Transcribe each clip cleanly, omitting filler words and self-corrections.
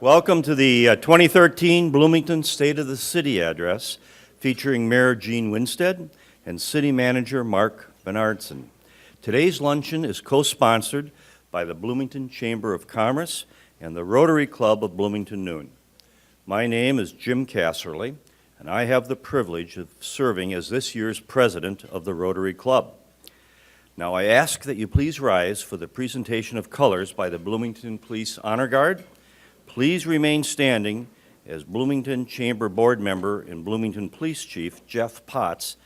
Welcome to the 2013 Bloomington State of the City address featuring Mayor Gene Winstead and City Manager Mark Bernhardson. Today's luncheon is co-sponsored by the Bloomington Chamber of Commerce and the Rotary Club of Bloomington Noon. My name is Jim Casserly, and I have the privilege of serving as this year's president of the Rotary Club. Now I ask that you please rise for the presentation of colors by the Bloomington Police Honor Guard. Please remain standing as Bloomington Chamber Board Member and Bloomington Police Chief Jeff Potts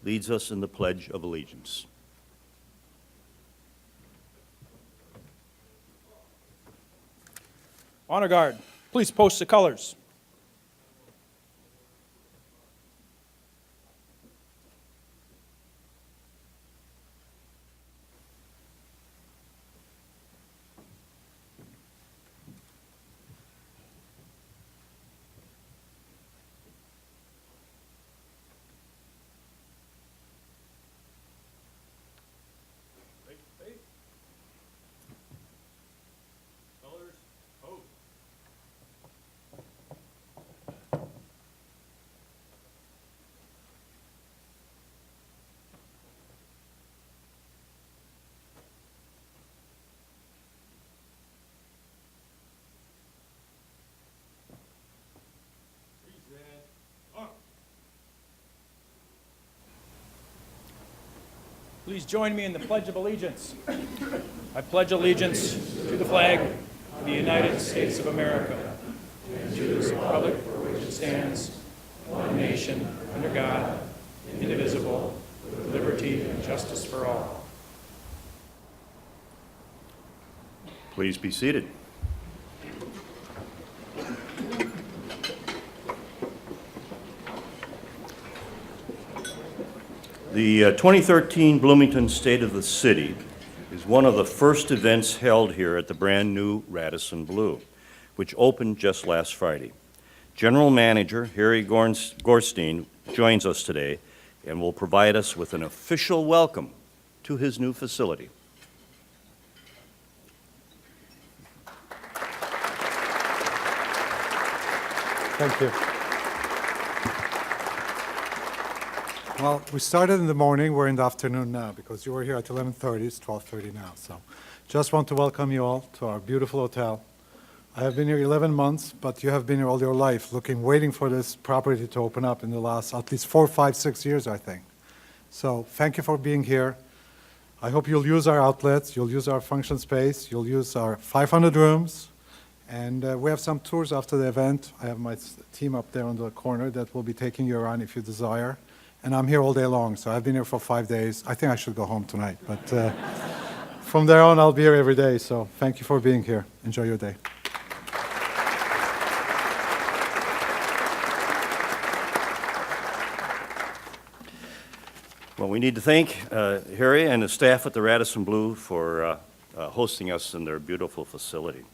leads us in the Pledge of Allegiance. Honor Guard, please post the colors. Please join me in the Pledge of Allegiance. I pledge allegiance to the flag of the United States of America and to the republic for which it stands, one nation, under God, indivisible, with liberty and justice for all. Please be seated. The 2013 Bloomington State of the City is one of the first events held here at the brand new Radisson Blu, which opened just last Friday. General Manager Harry Gorstein joins us today and will provide us with an official welcome to his new facility. Thank you. Well, we started in the morning. We're in the afternoon now because you were here at 11:30. It's 12:30 now. So just want to welcome you all to our beautiful hotel. I have been here 11 months, but you have been here all your life waiting for this property to open up in the last at least 4, 5, 6 years, I think. So thank you for being here. I hope you'll use our outlets. You'll use our function space. You'll use our 500 rooms. And we have some tours after the event. I have my team up there on the corner that will be taking you around if you desire. And I'm here all day long, so I've been here for 5 days. I think I should go home tonight, but from there on, I'll be here every day. So thank you for being here. Enjoy your day. Well, we need to thank Harry and his staff at the Radisson Blu for hosting us in their beautiful facility.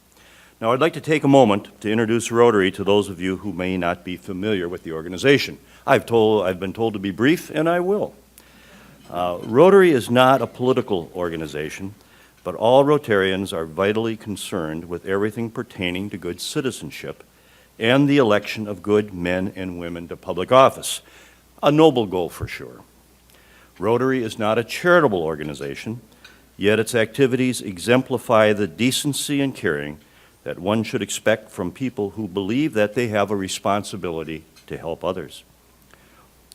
Now, I'd like to take a moment to introduce Rotary to those of you who may not be familiar with the organization. I've been told to be brief, and I will. Rotary is not a political organization, but all Rotarians are vitally concerned with everything pertaining to good citizenship and the election of good men and women to public office. A noble goal for sure. Rotary is not a charitable organization, yet its activities exemplify the decency and caring that one should expect from people who believe that they have a responsibility to help others.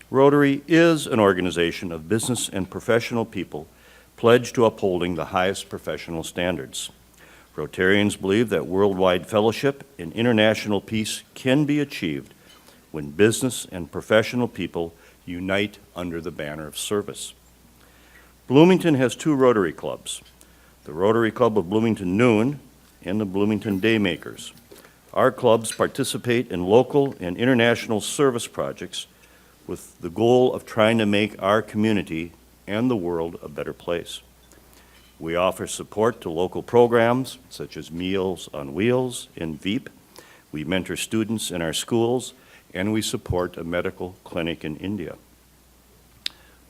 Rotary is an organization of business and professional people pledged to upholding the highest professional standards. Rotarians believe that worldwide fellowship and international peace can be achieved when business and professional people unite under the banner of service. Bloomington has 2 Rotary clubs, the Rotary Club of Bloomington Noon and the Bloomington Daymakers. Our clubs participate in local and international service projects with the goal of trying to make our community and the world a better place. We offer support to local programs such as Meals on Wheels and VeEP. We mentor students in our schools, and we support a medical clinic in India.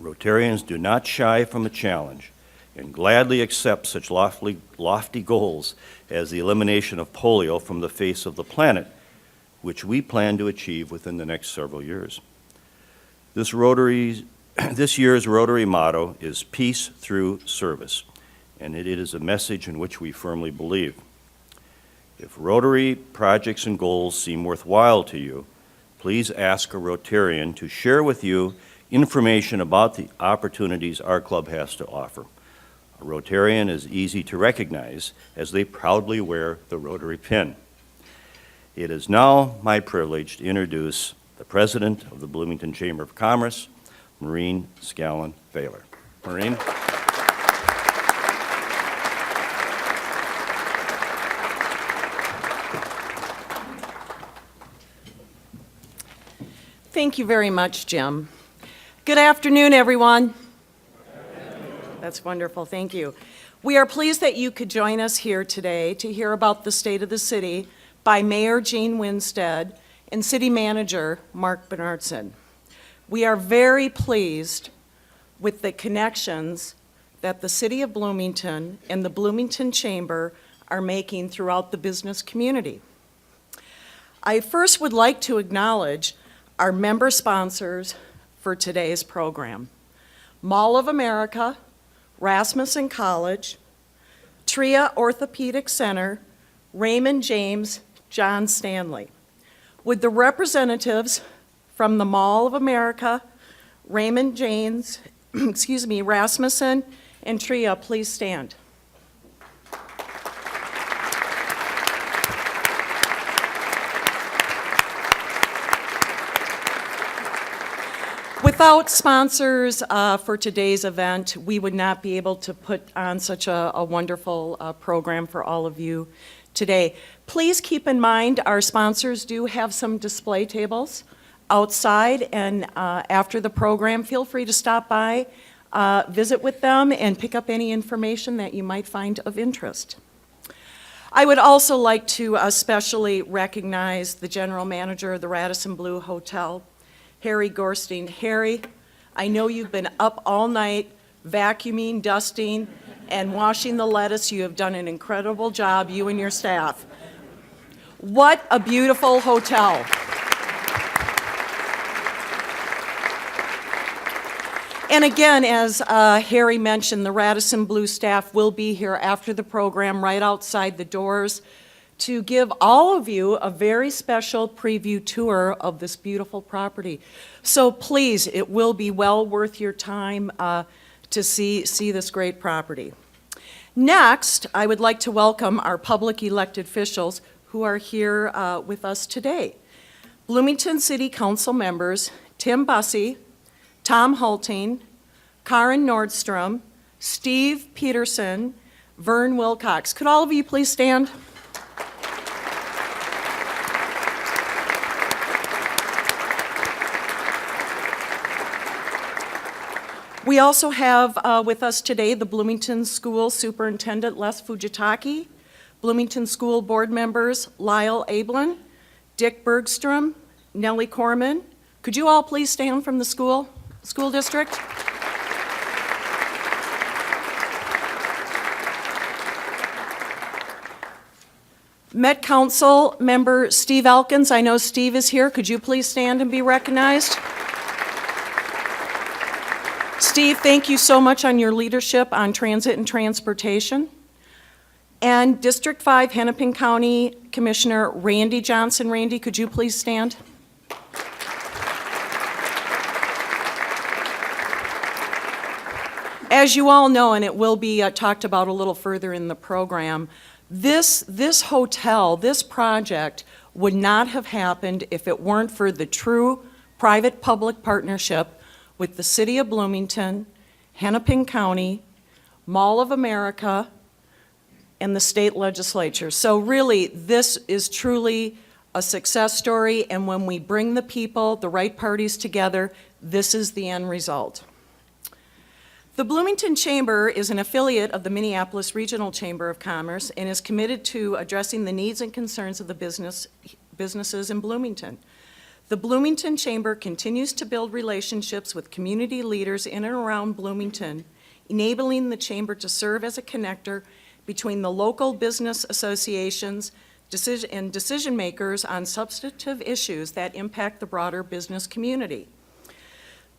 Rotarians do not shy from a challenge, and gladly accept such lofty goals as the elimination of polio from the face of the planet, which we plan to achieve within the next several years. This year's Rotary motto is Peace Through Service, and it is a message in which we firmly believe. If Rotary projects and goals seem worthwhile to you, please ask a Rotarian to share with you information about the opportunities our club has to offer. A Rotarian is easy to recognize as they proudly wear the Rotary pin. It is now my privilege to introduce the President of the Bloomington Chamber of Commerce, Maureen Scallon-Thaler. Maureen. Thank you very much, Jim. Good afternoon, everyone. That's wonderful, thank you. We are pleased that you could join us here today to hear about the state of the city by Mayor Jean Winstead and City Manager Mark Bernhardson. We are very pleased with the connections that the City of Bloomington and the Bloomington Chamber are making throughout the business community. I first would like to acknowledge our member sponsors for today's program: Mall of America, Rasmussen College, TRIA Orthopedic Center, Raymond James, John Stanley. Would the representatives from the Mall of America, Raymond James, Rasmussen, and TRIA please stand? Without sponsors for today's event, we would not be able to put on such a wonderful program for all of you today. Please keep in mind our sponsors do have some display tables outside, and after the program, feel free to stop by, visit with them, and pick up any information that you might find of interest. I would also like to especially recognize the general manager of the Radisson Blu Hotel, Harry Gorstein. Harry, I know you've been up all night vacuuming, dusting, and washing the lettuce. You have done an incredible job, you and your staff. What a beautiful hotel. And again, as Harry mentioned, the Radisson Blu staff will be here after the program right outside the doors to give all of you a very special preview tour of this beautiful property. So please, it will be well worth your time to see this great property. Next, I would like to welcome our public elected officials who are here with us today. Bloomington City Council members Tim Bussey, Tom Hulting, Karen Nordstrom, Steve Peterson, Vern Wilcox. Could all of you please stand? We also have with us today the Bloomington School Superintendent Les Fujitaki, Bloomington School Board members Lyle Ablin, Dick Bergstrom, Nellie Corman. Could you all please stand from the school district? Met Council member Steve Elkins. I know Steve is here. Could you please stand and be recognized? Steve, thank you so much on your leadership on transit and transportation. And District 5 Hennepin County Commissioner Randy Johnson. Randy, could you please stand? As you all know, and it will be talked about a little further in the program, this hotel, this project would not have happened if it weren't for the true private-public partnership with the City of Bloomington, Hennepin County, Mall of America, and the state legislature. So really, this is truly a success story, and when we bring the people, the right parties together, this is the end result. The Bloomington Chamber is an affiliate of the Minneapolis Regional Chamber of Commerce and is committed to addressing the needs and concerns of the businesses in Bloomington. The Bloomington Chamber continues to build relationships with community leaders in and around Bloomington, enabling the chamber to serve as a connector between the local business associations and decision makers on substantive issues that impact the broader business community.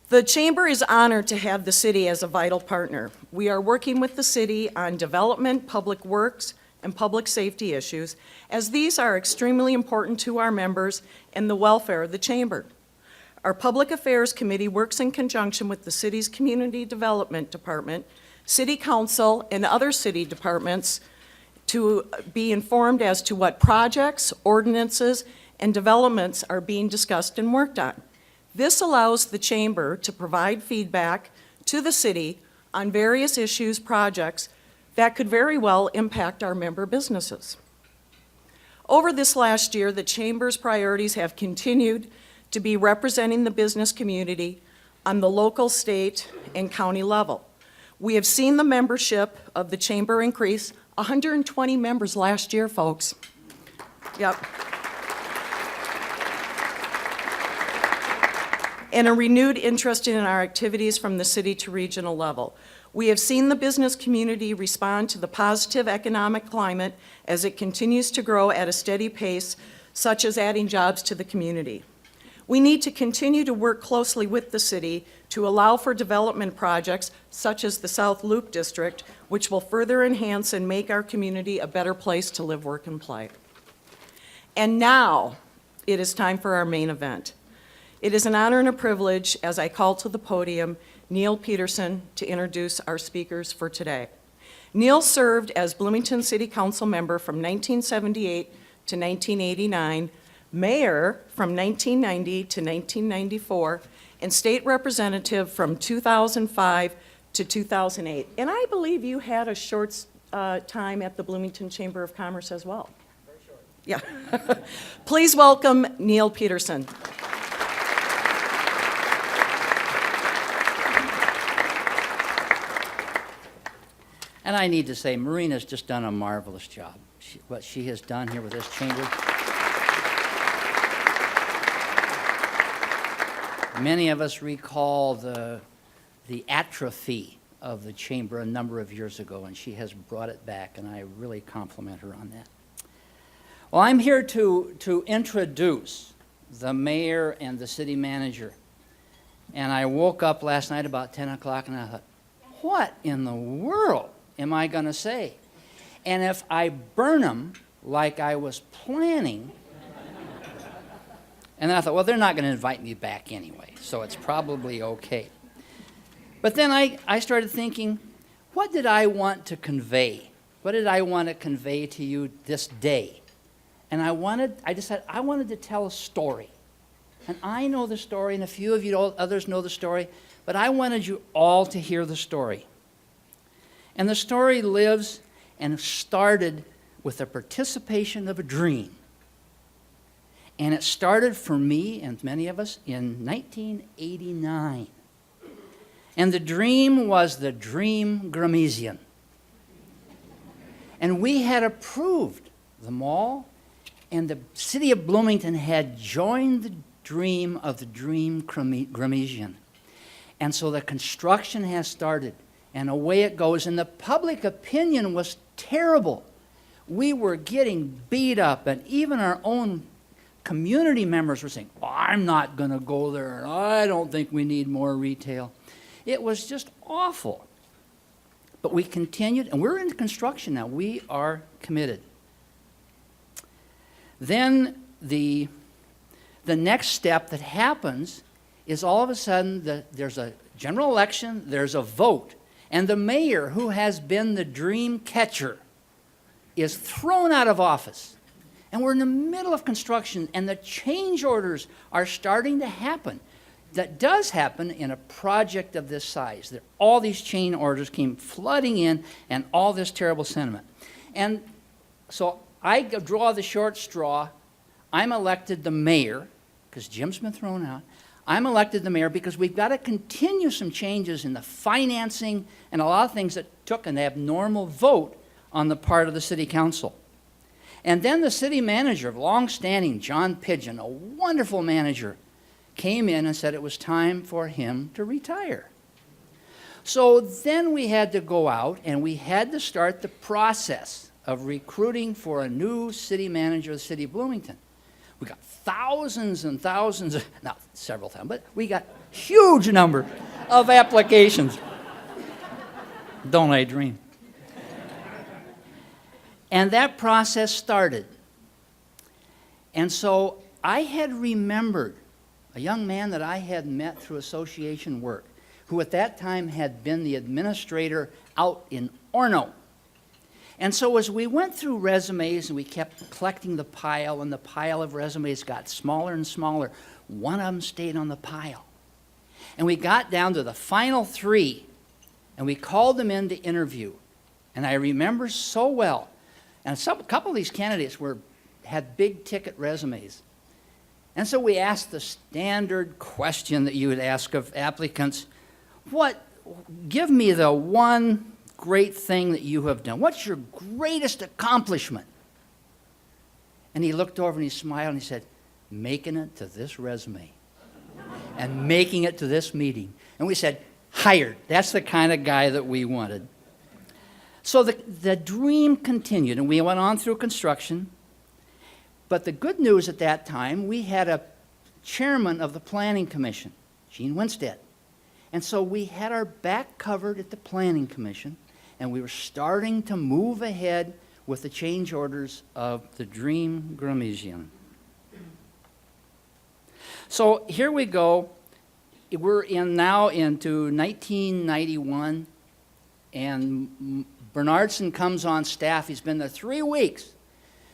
The chamber is honored to have the city as a vital partner. We are working with the city on development, public works, and public safety issues, as these are extremely important to our members and the welfare of the chamber. Our Public Affairs Committee works in conjunction with the city's Community Development Department, City Council, and other city departments to be informed as to what projects, ordinances, and developments are being discussed and worked on. This allows the chamber to provide feedback to the city on various issues, projects that could very well impact our member businesses. Over this last year, the chamber's priorities have continued to be representing the business community on the local, state, and county level. We have seen the membership of the chamber increase, 120 members last year, folks. Yep. And a renewed interest in our activities from the city to regional level. We have seen the business community respond to the positive economic climate as it continues to grow at a steady pace, such as adding jobs to the community. We need to continue to work closely with the city to allow for development projects such as the South Loop District, which will further enhance and make our community a better place to live, work, and play. And now, it is time for our main event. It is an honor and a privilege as I call to the podium Neil Peterson to introduce our speakers for today. Neil served as Bloomington City Council member from 1978 to 1989, mayor from 1990 to 1994, and state representative from 2005 to 2008. And I believe you had a short time at the Bloomington Chamber of Commerce as well. Very short. Yeah. Please welcome Neil Peterson. And I need to say, Marina's just done a marvelous job. What she has done here with this chamber. Many of us recall the atrophy of the chamber a number of years ago, and she has brought it back, and I really compliment her on that. Well, I'm here to introduce the mayor and the city manager. And I woke up last night about 10 o'clock, and I thought, what in the world am I going to say? And if I burn them like I was planning, and then I thought, well, they're not going to invite me back anyway, so it's probably okay. But then I started thinking, what did I want to convey? What did I want to convey to you this day? And I decided I wanted to tell a story. And I know the story, and a few of you others know the story, but I wanted you all to hear the story. And the story lives and started with the participation of a dream. And it started for me and many of us in 1989. And the dream was the Dream Gramesian. And we had approved the mall, and the city of Bloomington had joined the dream of the Dream Gramesian. And so the construction has started. And away it goes. And the public opinion was terrible. We were getting beat up, and even our own community members were saying, oh, I'm not going to go there, and I don't think we need more retail. It was just awful. But we continued, and we're in construction now. We are committed. Then the next step that happens is all of a sudden there's a general election, there's a vote. And the mayor, who has been the dream catcher, is thrown out of office. And we're in the middle of construction, and the change orders are starting to happen. That does happen in a project of this size. All these change orders came flooding in, and all this terrible sentiment. And so I draw the short straw. I'm elected the mayor, because Jim's been thrown out. I'm elected the mayor because we've got to continue some changes in the financing and a lot of things that took an abnormal vote on the part of the city council. And then the city manager, long-standing John Pidgeon, a wonderful manager, came in and said it was time for him to retire. So then we had to go out and we had to start the process of recruiting for a new city manager of the city of Bloomington. We got thousands and thousands, not several thousand, but we got huge number of applications. Don't I dream? And that process started. And so I had remembered a young man that I had met through association work, who at that time had been the administrator out in Orono. And so as we went through resumes and we kept collecting the pile, and the pile of resumes got smaller and smaller, one of them stayed on the pile. And we got down to the final 3, and we called them in to interview. And I remember so well, and a couple of these candidates had big ticket resumes. And so we asked the standard question that you would ask of applicants, give me the one great thing that you have done. What's your greatest accomplishment? And he looked over and he smiled and he said, making it to this resume and making it to this meeting. And we said, hired. That's the kind of guy that we wanted. So the dream continued, and we went on through construction. But the good news at that time, we had a chairman of the Planning Commission, Gene Winstead. And so we had our back covered at the Planning Commission, and we were starting to move ahead with the change orders of the Dream Gramesian. So here we go. We're now into 1991, and Bernhardson comes on staff. He's been there 3 weeks.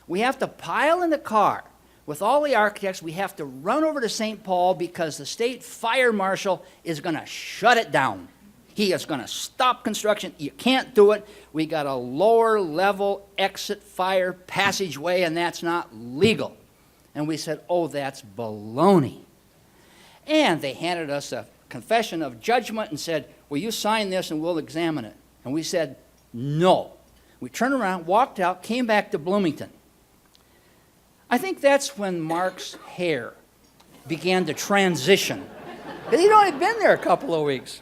We have to pile in the car with all the architects. We have to run over to St. Paul because the state fire marshal is going to shut it down. He is going to stop construction. You can't do it. We got a lower level exit fire passageway, and that's not legal. And we said, oh, that's baloney. And they handed us a confession of judgment and said, will you sign this and we'll examine it? And we said, no. We turned around, walked out, came back to Bloomington. I think that's when Mark's hair began to transition. He'd only been there a couple of weeks.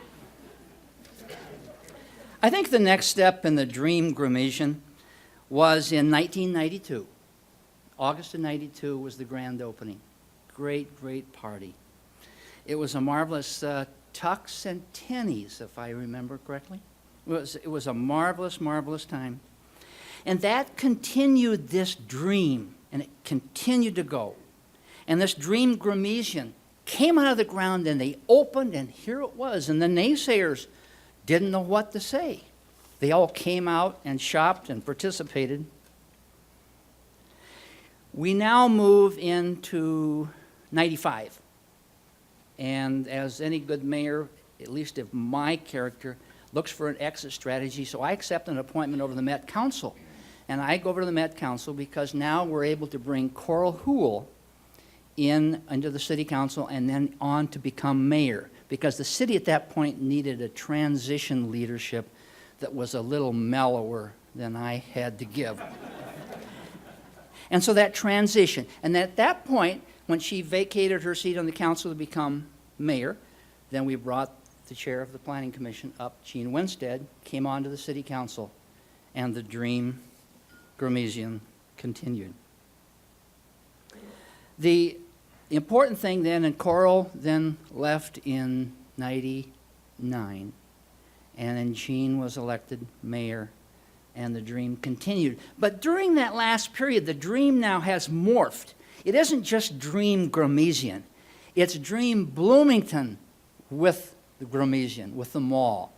I think the next step in the Dream Gramesian was in 1992. August of 92 was the grand opening. Great, great party. It was a marvelous tux and tennies, if I remember correctly. It was a marvelous, marvelous time. And that continued this dream, and it continued to go. And this Dream Gramesian came out of the ground, and they opened, and here it was. And the naysayers didn't know what to say. They all came out and shopped and participated. We now move into 95. And as any good mayor, at least of my character, looks for an exit strategy, so I accept an appointment over the Met Council. And I go over to the Met Council because now we're able to bring Coral Houle into the city council and then on to become mayor, because the city at that point needed a transition leadership that was a little mellower than I had to give. And so that transition, and at that point, when she vacated her seat on the council to become mayor, then we brought the chair of the Planning Commission up, Gene Winstead, came on to the city council, and the Dream Gramesian continued. The important thing then, and Coral then left in 99, and then Gene was elected mayor, and the dream continued. But during that last period, the dream now has morphed. It isn't just Dream Gramesian. It's Dream Bloomington with the Gramesian, with the mall.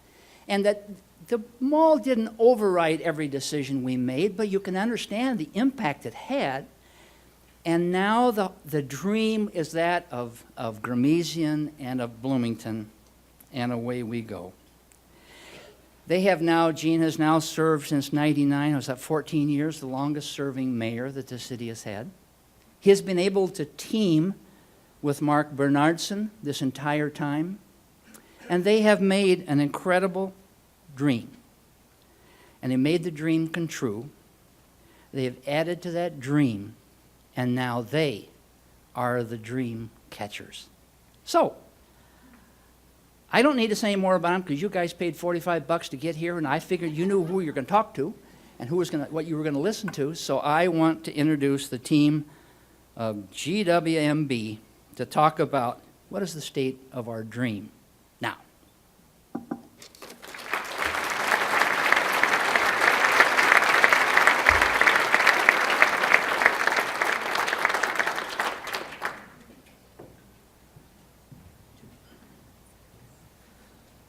And that the mall didn't override every decision we made, but you can understand the impact it had. And now the dream is that of Gramesian and of Bloomington, and away we go. They have now, Gene has now served since 99, was that 14 years, the longest serving mayor that the city has had. He has been able to team with Mark Bernhardson this entire time, and they have made an incredible dream. And they made the dream come true. They have added to that dream, and now they are the dream catchers. So, I don't need to say any more about them because you guys paid $45 to get here, and I figured you knew who you're going to talk to and what you were going to listen to. So I want to introduce the team of GWMB to talk about what is the state of our dream now.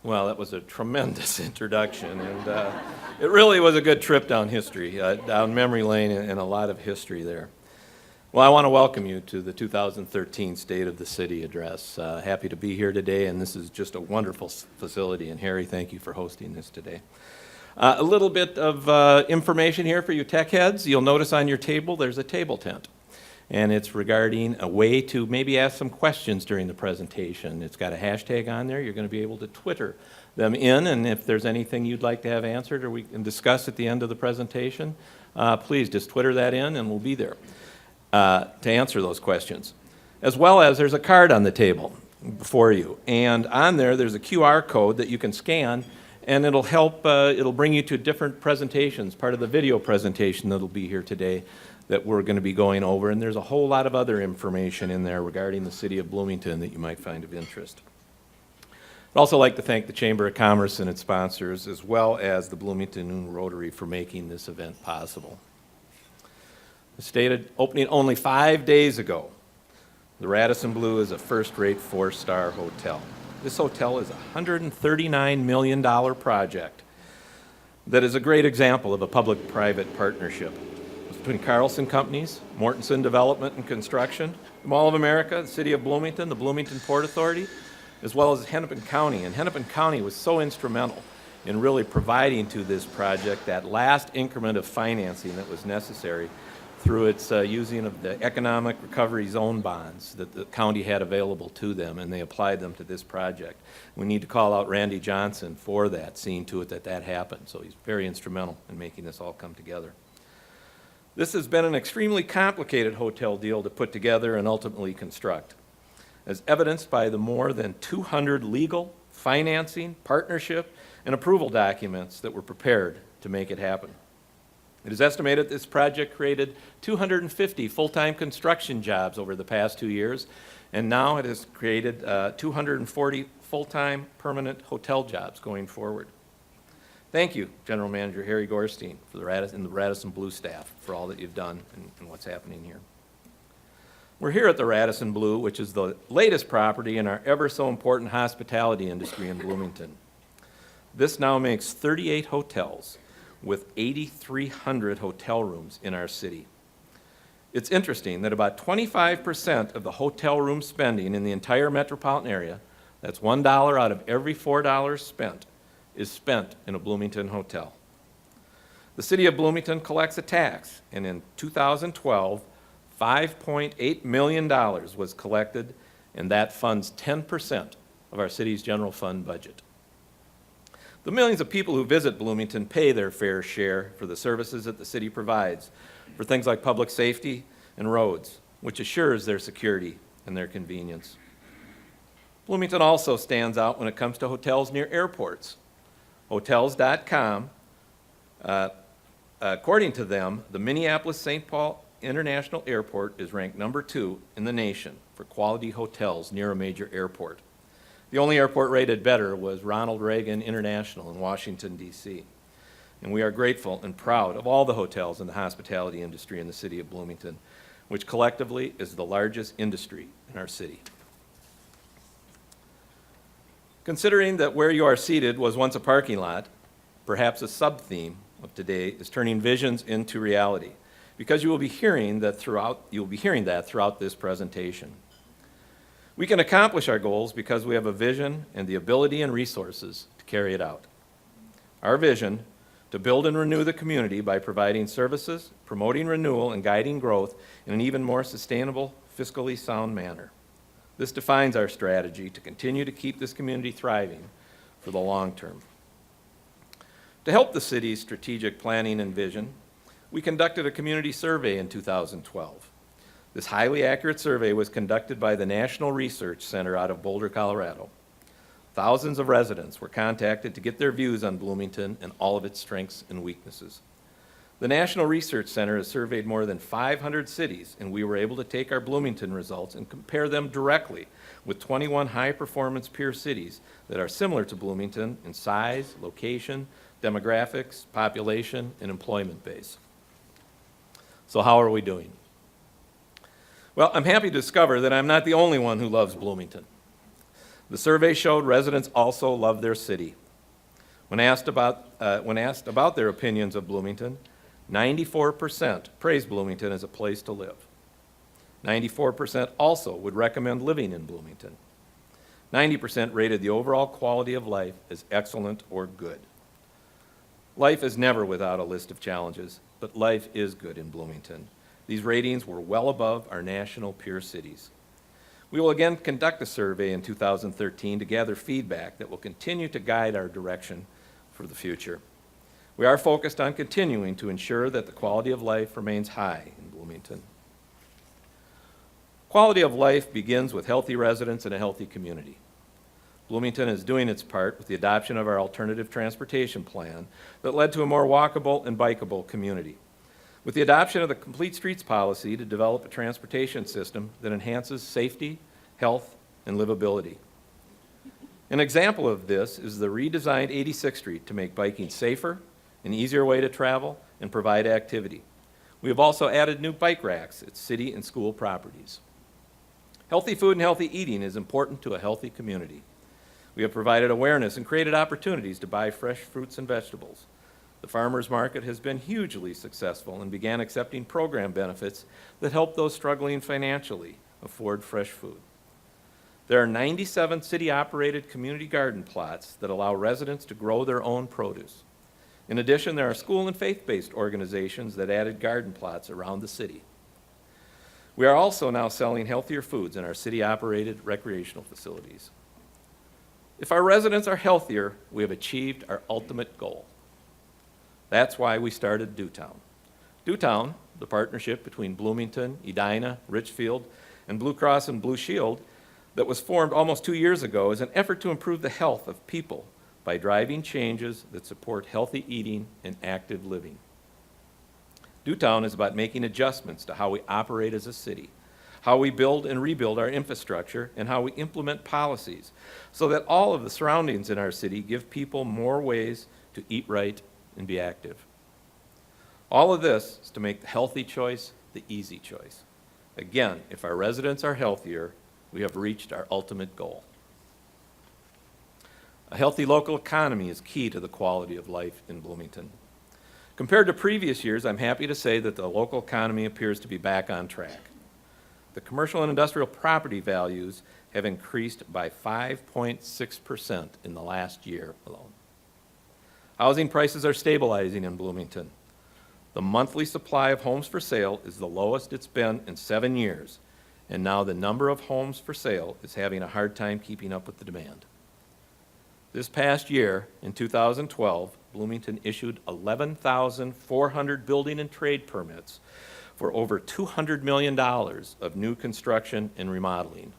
Well, that was a tremendous introduction, and it really was a good trip down history, down memory lane, and a lot of history there. Well, I want to welcome you to the 2013 State of the City Address. Happy to be here today, and this is just a wonderful facility, and Harry, thank you for hosting this today. A little bit of information here for you tech heads. You'll notice on your table there's a table tent, and it's regarding a way to maybe ask some questions during the presentation. It's got a hashtag on there. You're going to be able to Twitter them in, and if there's anything you'd like to have answered or we can discuss at the end of the presentation, please just Twitter that in and we'll be there to answer those questions. As well as there's a card on the table before you, and on there's a QR code that you can scan, and it'll help, it'll bring you to different presentations, part of the video presentation that'll be here today that we're going to be going over, and there's a whole lot of other information in there regarding the city of Bloomington that you might find of interest. I'd also like to thank the Chamber of Commerce and its sponsors, as well as the Bloomington Rotary for making this event possible. The state opening only 5 days ago, the Radisson Blu is a first-rate 4-star hotel. This hotel is a $139 million project that is a great example of a public-private partnership between Carlson Companies, Mortensen Development and Construction, the Mall of America, the City of Bloomington, the Bloomington Port Authority, as well as Hennepin County. And Hennepin County was so instrumental in really providing to this project that last increment of financing that was necessary through its using of the economic recovery zone bonds that the county had available to them, and they applied them to this project. We need to call out Randy Johnson for that, seeing to it that that happened. So he's very instrumental in making this all come together. This has been an extremely complicated hotel deal to put together and ultimately construct, as evidenced by the more than 200 legal, financing, partnership, and approval documents that were prepared to make it happen. It is estimated this project created 250 full-time construction jobs over the past 2 years, and now it has created 240 full-time permanent hotel jobs going forward. Thank you, General Manager Harry Gorstein, for the Radisson Blu staff for all that you've done and what's happening here. We're here at the Radisson Blu, which is the latest property in our ever so important hospitality industry in Bloomington. This now makes 38 hotels with 8,300 hotel rooms in our city. It's interesting that about 25% of the hotel room spending in the entire metropolitan area, that's $1 out of every $4 spent, is spent in a Bloomington hotel. The city of Bloomington collects a tax, and in 2012, $5.8 million was collected, and that funds 10% of our city's general fund budget. The millions of people who visit Bloomington pay their fair share for the services that the city provides for things like public safety and roads, which assures their security and their convenience. Bloomington also stands out when it comes to hotels near airports. Hotels.com, according to them, the Minneapolis-St. Paul International Airport is ranked #2 in the nation for quality hotels near a major airport. The only airport rated better was Ronald Reagan International in Washington, D.C. And we are grateful and proud of all the hotels in the hospitality industry in the city of Bloomington, which collectively is the largest industry in our city. Considering that where you are seated was once a parking lot, perhaps a sub-theme of today is turning visions into reality, because you will be hearing that throughout this presentation. We can accomplish our goals because we have a vision and the ability and resources to carry it out. Our vision, to build and renew the community by providing services, promoting renewal, and guiding growth in an even more sustainable, fiscally sound manner. This defines our strategy to continue to keep this community thriving for the long term. To help the city's strategic planning and vision, we conducted a community survey in 2012. This highly accurate survey was conducted by the National Research Center out of Boulder, Colorado. Thousands of residents were contacted to get their views on Bloomington and all of its strengths and weaknesses. The National Research Center has surveyed more than 500 cities, and we were able to take our Bloomington results and compare them directly with 21 high-performance peer cities that are similar to Bloomington in size, location, demographics, population, and employment base. So how are we doing? Well, I'm happy to discover that I'm not the only one who loves Bloomington. The survey showed residents also love their city. When asked about their opinions of Bloomington, 94% praise Bloomington as a place to live. 94% also would recommend living in Bloomington. 90% rated the overall quality of life as excellent or good. Life is never without a list of challenges, but life is good in Bloomington. These ratings were well above our national peer cities. We will again conduct a survey in 2013 to gather feedback that will continue to guide our direction for the future. We are focused on continuing to ensure that the quality of life remains high in Bloomington. Quality of life begins with healthy residents and a healthy community. Bloomington is doing its part with the adoption of our alternative transportation plan that led to a more walkable and bikeable community. With the adoption of the Complete Streets policy to develop a transportation system that enhances safety, health, and livability. An example of this is the redesigned 86th Street to make biking safer, an easier way to travel, and provide activity. We have also added new bike racks at city and school properties. Healthy food and healthy eating is important to a healthy community. We have provided awareness and created opportunities to buy fresh fruits and vegetables. The farmers market has been hugely successful and began accepting program benefits that help those struggling financially afford fresh food. There are 97 city-operated community garden plots that allow residents to grow their own produce. In addition, there are school and faith-based organizations that added garden plots around the city. We are also now selling healthier foods in our city-operated recreational facilities. If our residents are healthier, we have achieved our ultimate goal. That's why we started DoTown. DoTown, the partnership between Bloomington, Edina, Richfield, and Blue Cross and Blue Shield that was formed almost 2 years ago, is an effort to improve the health of people by driving changes that support healthy eating and active living. DoTown is about making adjustments to how we operate as a city, how we build and rebuild our infrastructure, and how we implement policies so that all of the surroundings in our city give people more ways to eat right and be active. All of this is to make the healthy choice the easy choice. Again, if our residents are healthier, we have reached our ultimate goal. A healthy local economy is key to the quality of life in Bloomington. Compared to previous years, I'm happy to say that the local economy appears to be back on track. The commercial and industrial property values have increased by 5.6% in the last year alone. Housing prices are stabilizing in Bloomington. The monthly supply of homes for sale is the lowest it's been in 7 years, and now the number of homes for sale is having a hard time keeping up with the demand. This past year, in 2012, Bloomington issued 11,400 building and trade permits for over $200 million of new construction and remodeling.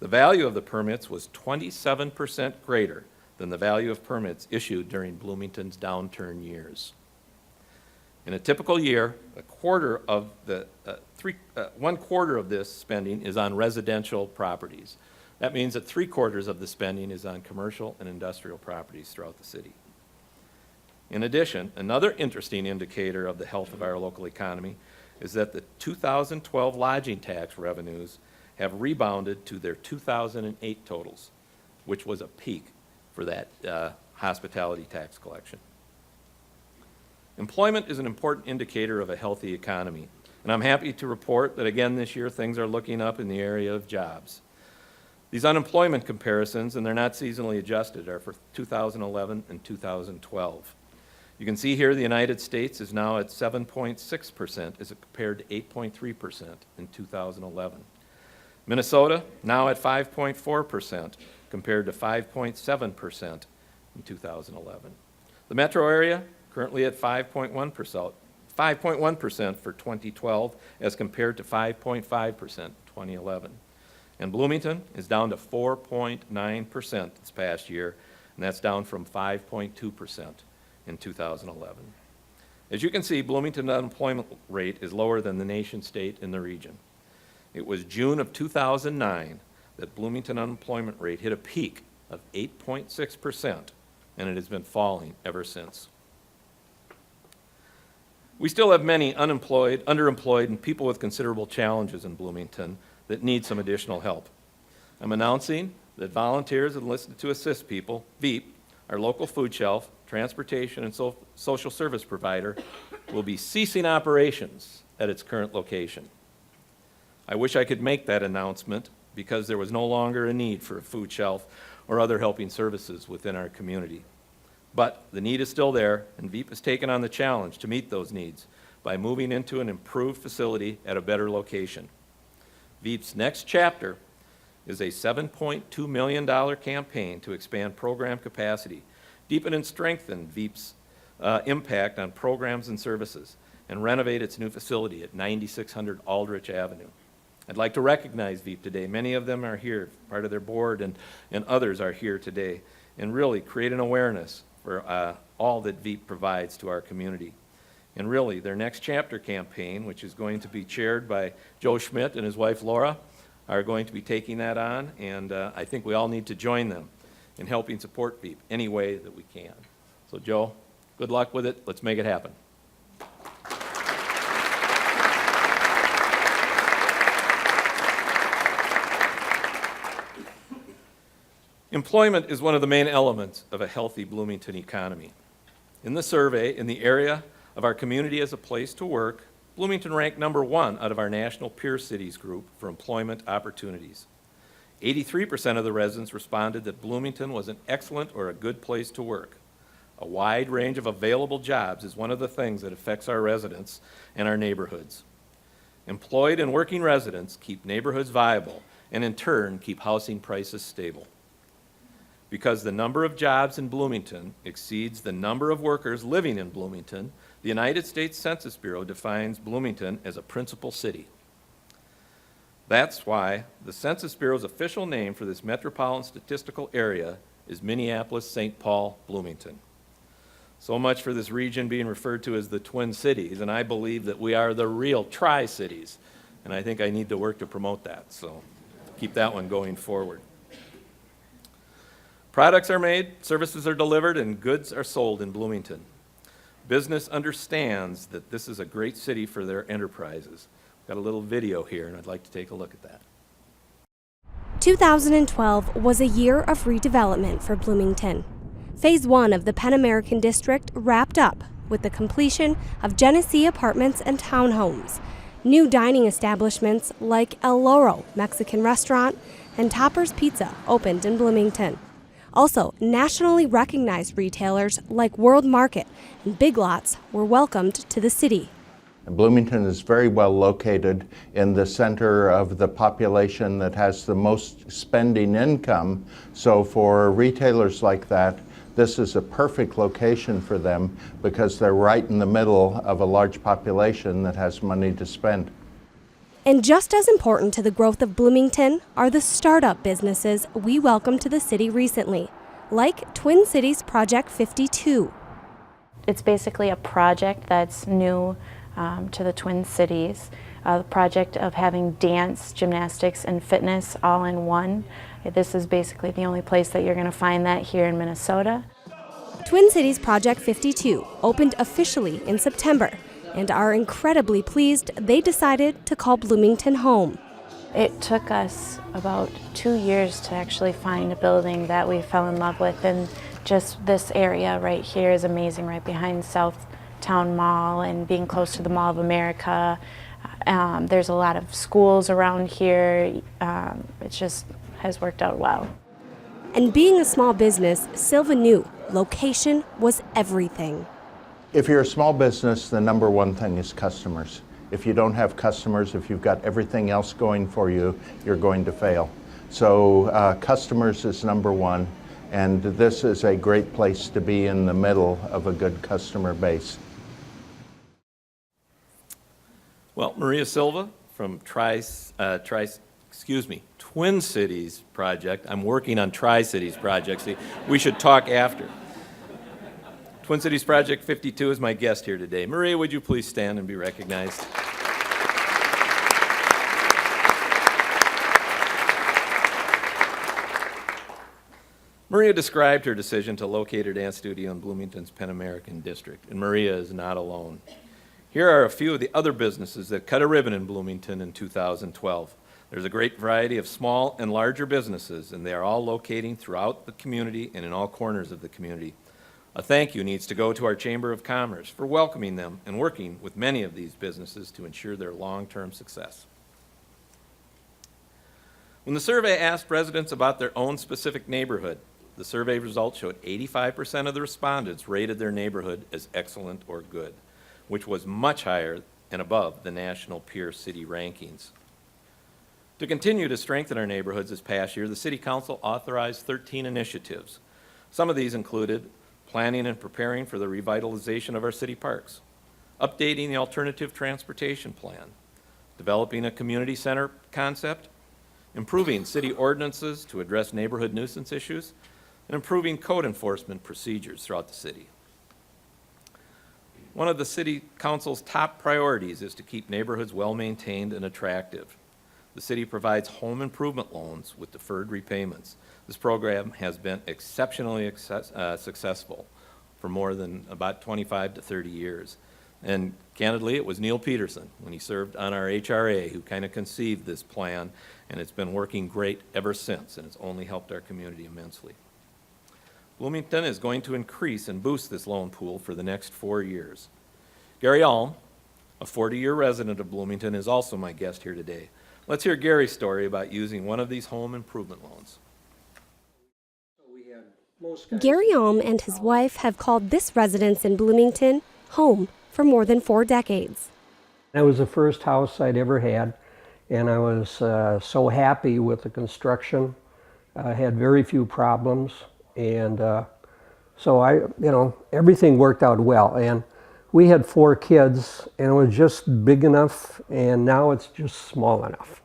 The value of the permits was 27% greater than the value of permits issued during Bloomington's downturn years. In a typical year, one quarter of this spending is on residential properties. That means that 3/4 of the spending is on commercial and industrial properties throughout the city. In addition, another interesting indicator of the health of our local economy is that the 2012 lodging tax revenues have rebounded to their 2008 totals, which was a peak for that hospitality tax collection. Employment is an important indicator of a healthy economy, and I'm happy to report that again this year things are looking up in the area of jobs. These unemployment comparisons, and they're not seasonally adjusted, are for 2011 and 2012. You can see here the United States is now at 7.6% as compared to 8.3% in 2011. Minnesota now at 5.4% compared to 5.7% in 2011. The metro area currently at 5.1% for 2012 as compared to 5.5% in 2011. And Bloomington is down to 4.9% this past year, and that's down from 5.2% in 2011. As you can see, Bloomington's unemployment rate is lower than the nation state in the region. It was June of 2009 that Bloomington unemployment rate hit a peak of 8.6%, and it has been falling ever since. We still have many unemployed, underemployed, and people with considerable challenges in Bloomington that need some additional help. I'm announcing that volunteers enlisted to assist people, VeEP, our local food shelf, transportation, and social service provider, will be ceasing operations at its current location. I wish I could make that announcement because there was no longer a need for a food shelf or other helping services within our community. But the need is still there, and VeEP has taken on the challenge to meet those needs by moving into an improved facility at a better location. VeEP's next chapter is a $7.2 million campaign to expand program capacity, deepen and strengthen VeEP's impact on programs and services, and renovate its new facility at 9600 Aldrich Avenue. I'd like to recognize VeEP today. Many of them are here, part of their board, and others are here today, and really create an awareness for all that VeEP provides to our community. And really, their next chapter campaign, which is going to be chaired by Joe Schmidt and his wife Laura, are going to be taking that on, and I think we all need to join them in helping support VeEP any way that we can. So Joe, good luck with it. Let's make it happen. Employment is one of the main elements of a healthy Bloomington economy. In the survey, in the area of our community as a place to work, Bloomington ranked #1 out of our national peer cities group for employment opportunities. 83% of the residents responded that Bloomington was an excellent or a good place to work. A wide range of available jobs is one of the things that affects our residents and our neighborhoods. Employed and working residents keep neighborhoods viable and in turn keep housing prices stable. Because the number of jobs in Bloomington exceeds the number of workers living in Bloomington, the United States Census Bureau defines Bloomington as a principal city. That's why the Census Bureau's official name for this metropolitan statistical area is Minneapolis-St. Paul, Bloomington. So much for this region being referred to as the Twin Cities, and I believe that we are the real Tri-Cities, and I think I need to work to promote that, so keep that one going forward. Products are made, services are delivered, and goods are sold in Bloomington. Business understands that this is a great city for their enterprises. Got a little video here, and I'd like to take a look at that. 2012 was a year of redevelopment for Bloomington. Phase 1 of the Penn American District wrapped up with the completion of Genesee Apartments and Townhomes. New dining establishments like El Loro Mexican Restaurant and Topper's Pizza opened in Bloomington. Also, nationally recognized retailers like World Market and Big Lots were welcomed to the city. Bloomington is very well located in the center of the population that has the most spending income. So for retailers like that, this is a perfect location for them because they're right in the middle of a large population that has money to spend. And just as important to the growth of Bloomington are the startup businesses we welcomed to the city recently, like Twin Cities Project 52. It's basically a project that's new to the Twin Cities, the project of having dance, gymnastics, and fitness all in one. This is basically the only place that you're going to find that here in Minnesota. Twin Cities Project 52 opened officially in September and are incredibly pleased they decided to call Bloomington home. It took us about 2 years to actually find a building that we fell in love with, and just this area right here is amazing, right behind Southtown Mall and being close to the Mall of America. There's a lot of schools around here. It just has worked out well. And being a small business, Silva knew location was everything. If you're a small business, the #1 thing is customers. If you don't have customers, if you've got everything else going for you, you're going to fail. So customers is #1, and this is a great place to be in the middle of a good customer base. Well, Maria Silva from Twin Twin Cities project. I'm working on Tri-Cities projects. We should talk after. Twin Cities Project 52 is my guest here today. Maria, would you please stand and be recognized? Maria described her decision to locate her dance studio in Bloomington's Pan American District, and Maria is not alone. Here are a few of the other businesses that cut a ribbon in Bloomington in 2012. There's a great variety of small and larger businesses, and they are all locating throughout the community and in all corners of the community. A thank you needs to go to our Chamber of Commerce for welcoming them and working with many of these businesses to ensure their long-term success. When the survey asked residents about their own specific neighborhood, the survey results showed 85% of the respondents rated their neighborhood as excellent or good, which was much higher and above the national peer city rankings. To continue to strengthen our neighborhoods this past year, the City Council authorized 13 initiatives. Some of these included planning and preparing for the revitalization of our city parks, updating the alternative transportation plan, developing a community center concept, improving city ordinances to address neighborhood nuisance issues, and improving code enforcement procedures throughout the city. One of the City Council's top priorities is to keep neighborhoods well-maintained and attractive. The city provides home improvement loans with deferred repayments. This program has been exceptionally successful for more than about 25 to 30 years. And candidly, it was Neil Peterson, when he served on our HRA, who kind of conceived this plan, and it's been working great ever since, and it's only helped our community immensely. Bloomington is going to increase and boost this loan pool for the next 4 years. Gary Alm, a 40-year resident of Bloomington, is also my guest here today. Let's hear Gary's story about using one of these home improvement loans. Gary Alm and his wife have called this residence in Bloomington home for more than 4 decades. It was the first house I'd ever had, and I was so happy with the construction. I had very few problems, and so everything worked out well. And we had 4 kids, and it was just big enough, and now it's just small enough.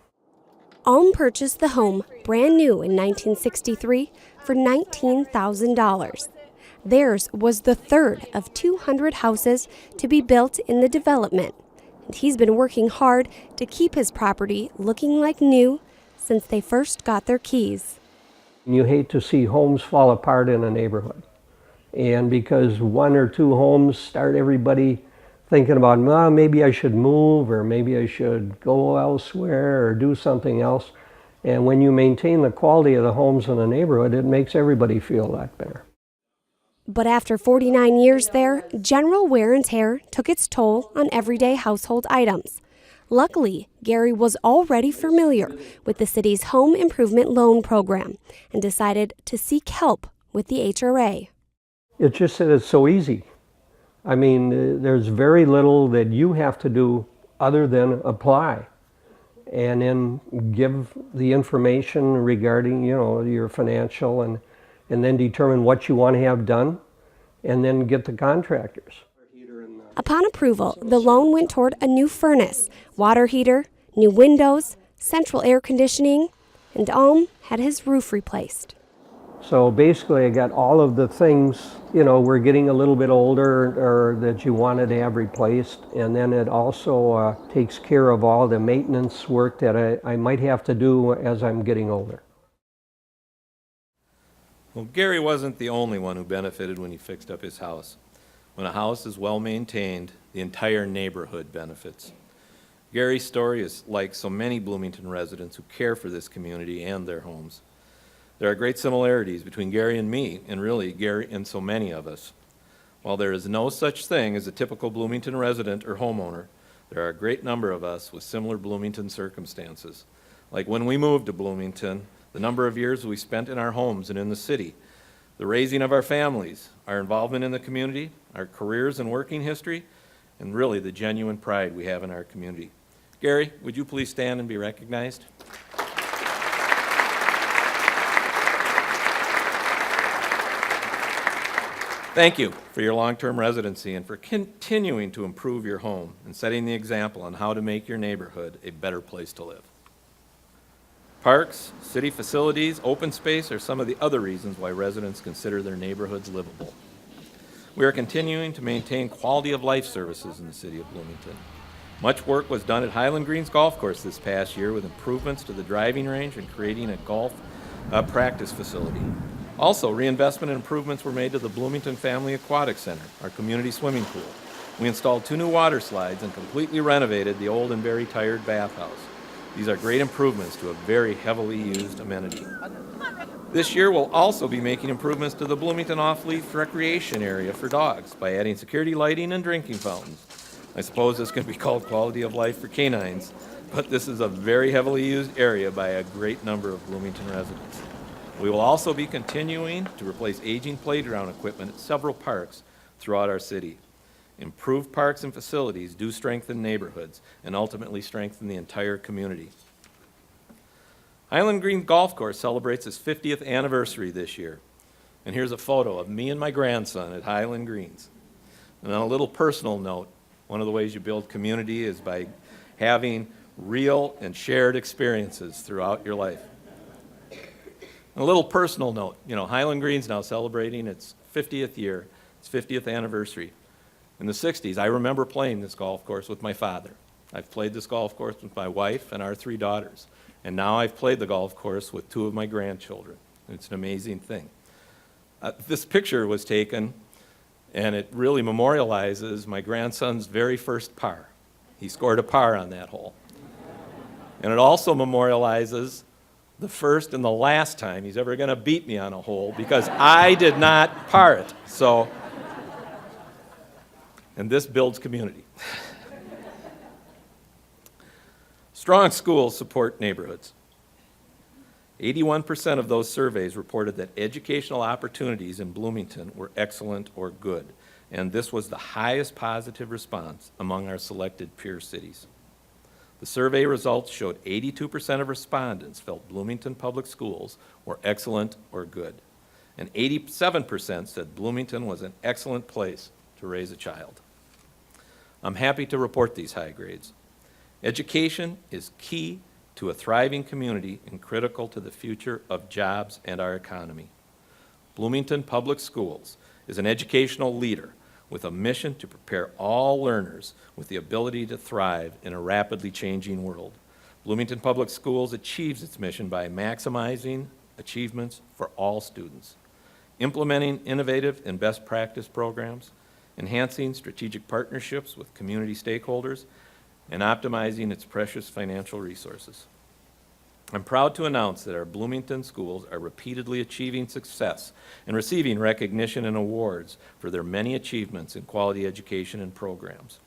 Alm purchased the home brand new in 1963 for $19,000. Theirs was the third of 200 houses to be built in the development, and he's been working hard to keep his property looking like new since they first got their keys. You hate to see homes fall apart in a neighborhood, and because 1 or 2 homes start everybody thinking about, well, maybe I should move, or maybe I should go elsewhere or do something else. And when you maintain the quality of the homes in the neighborhood, it makes everybody feel a lot better. But after 49 years there, general wear and tear took its toll on everyday household items. Luckily, Gary was already familiar with the city's home improvement loan program and decided to seek help with the HRA. It's just that it's so easy. I mean, there's very little that you have to do other than apply and then give the information regarding, your financial and then determine what you want to have done and then get the contractors. Upon approval, the loan went toward a new furnace, water heater, new windows, central air conditioning, and Alm had his roof replaced. So basically I got all of the things, we're getting a little bit older or that you wanted to have replaced, and then it also takes care of all the maintenance work that I might have to do as I'm getting older. Well, Gary wasn't the only one who benefited when he fixed up his house. When a house is well maintained, the entire neighborhood benefits. Gary's story is like so many Bloomington residents who care for this community and their homes. There are great similarities between Gary and me, and really Gary and so many of us. While there is no such thing as a typical Bloomington resident or homeowner, there are a great number of us with similar Bloomington circumstances. Like when we moved to Bloomington, the number of years we spent in our homes and in the city, the raising of our families, our involvement in the community, our careers and working history, and really the genuine pride we have in our community. Gary, would you please stand and be recognized? Thank you for your long-term residency and for continuing to improve your home and setting the example on how to make your neighborhood a better place to live. Parks, city facilities, open space are some of the other reasons why residents consider their neighborhoods livable. We are continuing to maintain quality of life services in the city of Bloomington. Much work was done at Highland Greens Golf Course this past year with improvements to the driving range and creating a golf practice facility. Also, reinvestment and improvements were made to the Bloomington Family Aquatic Center, our community swimming pool. We installed 2 new water slides and completely renovated the old and very tired bathhouse. These are great improvements to a very heavily used amenity. This year, we'll also be making improvements to the Bloomington off-leash recreation area for dogs by adding security lighting and drinking fountains. I suppose this can be called quality of life for canines, but this is a very heavily used area by a great number of Bloomington residents. We will also be continuing to replace aging playground equipment at several parks throughout our city. Improved parks and facilities do strengthen neighborhoods and ultimately strengthen the entire community. Highland Green Golf Course celebrates its 50th anniversary this year. And here's a photo of me and my grandson at Highland Greens. And on a little personal note, one of the ways you build community is by having real and shared experiences throughout your life. And a little personal note, Highland Greens now celebrating its 50th year, its 50th anniversary. In the 60s, I remember playing this golf course with my father. I've played this golf course with my wife and our 3 daughters. And now I've played the golf course with 2 of my grandchildren. It's an amazing thing. This picture was taken, and it really memorializes my grandson's very first par. He scored a par on that hole. And it also memorializes the first and the last time he's ever going to beat me on a hole because I did not par it. And this builds community. Strong schools support neighborhoods. 81% of those surveys reported that educational opportunities in Bloomington were excellent or good, and this was the highest positive response among our selected peer cities. The survey results showed 82% of respondents felt Bloomington Public Schools were excellent or good, and 87% said Bloomington was an excellent place to raise a child. I'm happy to report these high grades. Education is key to a thriving community and critical to the future of jobs and our economy. Bloomington Public Schools is an educational leader with a mission to prepare all learners with the ability to thrive in a rapidly changing world. Bloomington Public Schools achieves its mission by maximizing achievements for all students, implementing innovative and best practice programs, enhancing strategic partnerships with community stakeholders, and optimizing its precious financial resources. I'm proud to announce that our Bloomington schools are repeatedly achieving success and receiving recognition and awards for their many achievements in quality education and programs.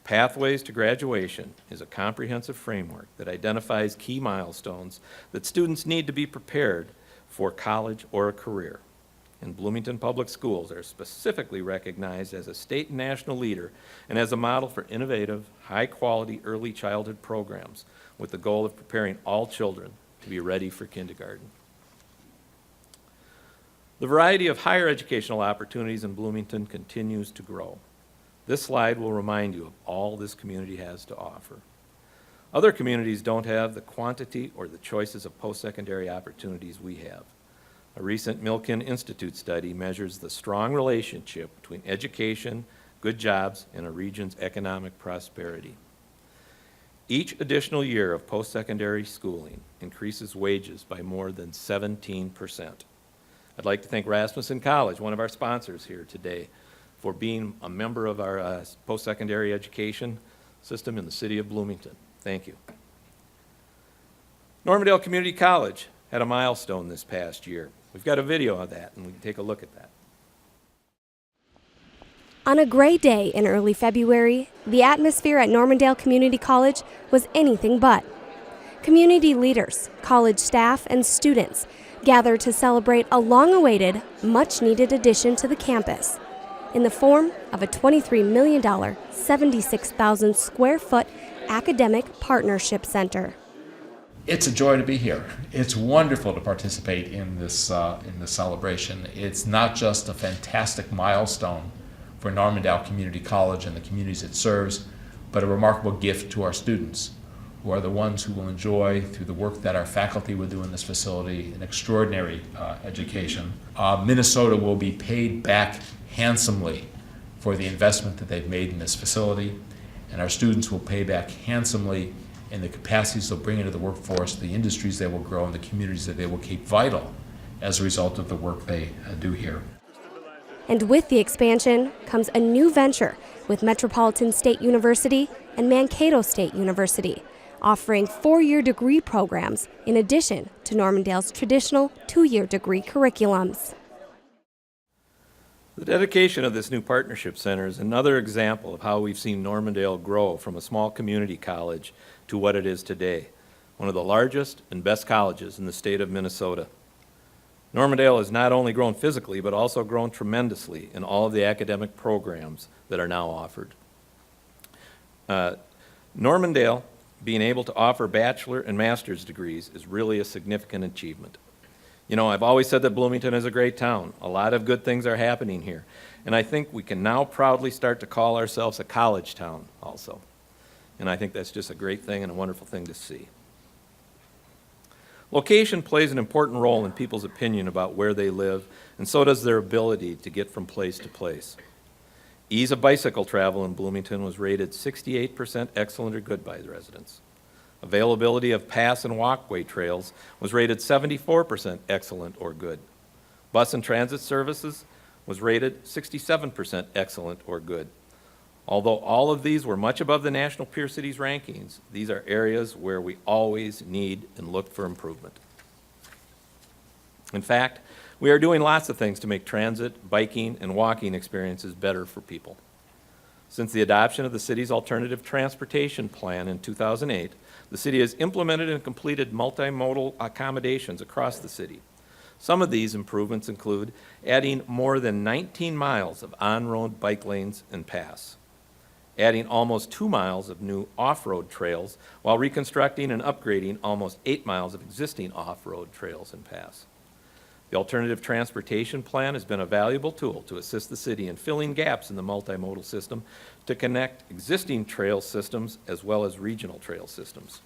Pathways to Graduation is a comprehensive framework that identifies key milestones that students need to be prepared for college or a career. And Bloomington Public Schools are specifically recognized as a state and national leader and as a model for innovative, high-quality early childhood programs with the goal of preparing all children to be ready for kindergarten. The variety of higher educational opportunities in Bloomington continues to grow. This slide will remind you of all this community has to offer. Other communities don't have the quantity or the choices of post-secondary opportunities we have. A recent Milken Institute study measures the strong relationship between education, good jobs, and a region's economic prosperity. Each additional year of post-secondary schooling increases wages by more than 17%. I'd like to thank Rasmussen College, one of our sponsors here today, for being a member of our post-secondary education system in the city of Bloomington. Thank you. Normandale Community College had a milestone this past year. We've got a video of that, and we can take a look at that. On a gray day in early February, the atmosphere at Normandale Community College was anything but. Community leaders, college staff, and students gathered to celebrate a long-awaited, much-needed addition to the campus in the form of a $23 million, 76,000 square foot academic partnership center. It's a joy to be here. It's wonderful to participate in this celebration. It's not just a fantastic milestone for Normandale Community College and the communities it serves, but a remarkable gift to our students who are the ones who will enjoy, through the work that our faculty will do in this facility, an extraordinary education. Minnesota will be paid back handsomely for the investment that they've made in this facility, and our students will pay back handsomely in the capacities they'll bring into the workforce, the industries they will grow, and the communities that they will keep vital as a result of the work they do here. And with the expansion comes a new venture with Metropolitan State University and Mankato State University, offering 4-year degree programs in addition to Normandale's traditional 2-year degree curriculums. The dedication of this new partnership center is another example of how we've seen Normandale grow from a small community college to what it is today, one of the largest and best colleges in the state of Minnesota. Normandale has not only grown physically, but also grown tremendously in all of the academic programs that are now offered. Normandale being able to offer bachelor and master's degrees is really a significant achievement. You know, I've always said that Bloomington is a great town. A lot of good things are happening here. And I think we can now proudly start to call ourselves a college town also. And I think that's just a great thing and a wonderful thing to see. Location plays an important role in people's opinion about where they live, and so does their ability to get from place to place. Ease of bicycle travel in Bloomington was rated 68% excellent or good by the residents. Availability of pass and walkway trails was rated 74% excellent or good. Bus and transit services was rated 67% excellent or good. Although all of these were much above the National Peer Cities rankings, these are areas where we always need and look for improvement. In fact, we are doing lots of things to make transit, biking, and walking experiences better for people. Since the adoption of the city's alternative transportation plan in 2008, the city has implemented and completed multimodal accommodations across the city. Some of these improvements include adding more than 19 miles of on-road bike lanes and paths, adding almost 2 miles of new off-road trails while reconstructing and upgrading almost 8 miles of existing off-road trails and paths. The alternative transportation plan has been a valuable tool to assist the city in filling gaps in the multimodal system to connect existing trail systems as well as regional trail systems.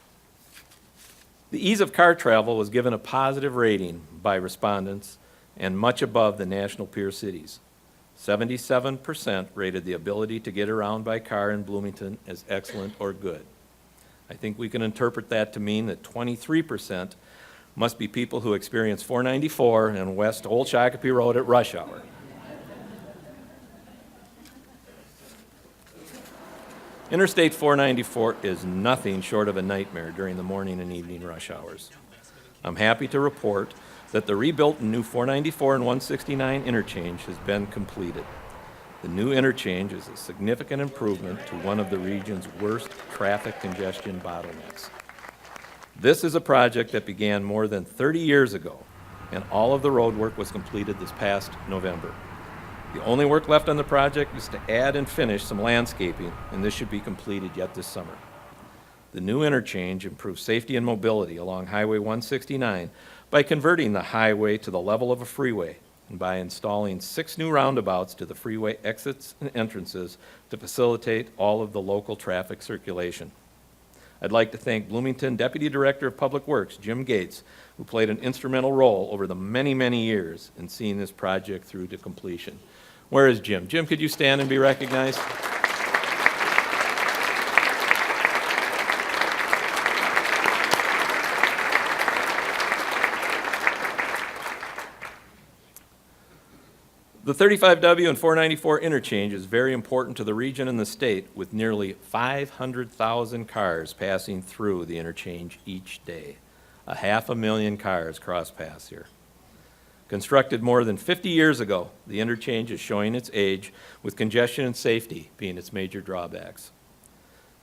The ease of car travel was given a positive rating by respondents and much above the national peer cities. 77% rated the ability to get around by car in Bloomington as excellent or good. I think we can interpret that to mean that 23% must be people who experience 494 and West Old Shakopee Road at rush hour. Interstate 494 is nothing short of a nightmare during the morning and evening rush hours. I'm happy to report that the rebuilt and new 494 and 169 interchange has been completed. The new interchange is a significant improvement to one of the region's worst traffic congestion bottlenecks. This is a project that began more than 30 years ago, and all of the road work was completed this past November. The only work left on the project is to add and finish some landscaping, and this should be completed yet this summer. The new interchange improves safety and mobility along Highway 169 by converting the highway to the level of a freeway and by installing 6 new roundabouts to the freeway exits and entrances to facilitate all of the local traffic circulation. I'd like to thank Bloomington Deputy Director of Public Works, Jim Gates, who played an instrumental role over the many, many years in seeing this project through to completion. Where is Jim? Jim, could you stand and be recognized? The 35W and 494 interchange is very important to the region and the state, with nearly 500,000 cars passing through the interchange each day. 500,000 cars cross paths here. Constructed more than 50 years ago, the interchange is showing its age, with congestion and safety being its major drawbacks.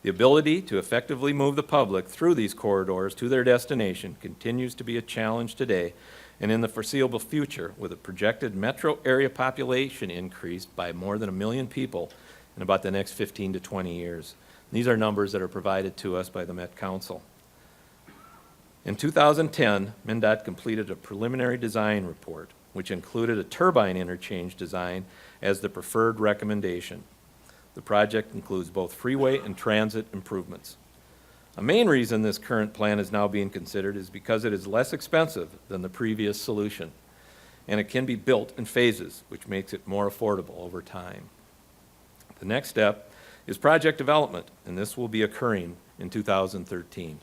The ability to effectively move the public through these corridors to their destination continues to be a challenge today and in the foreseeable future, with a projected metro area population increase by more than 1 million people in about the next 15 to 20 years. These are numbers that are provided to us by the Met Council. In 2010, MnDOT completed a preliminary design report, which included a turbine interchange design as the preferred recommendation. The project includes both freeway and transit improvements. A main reason this current plan is now being considered is because it is less expensive than the previous solution, and it can be built in phases, which makes it more affordable over time. The next step is project development, and this will be occurring in 2013.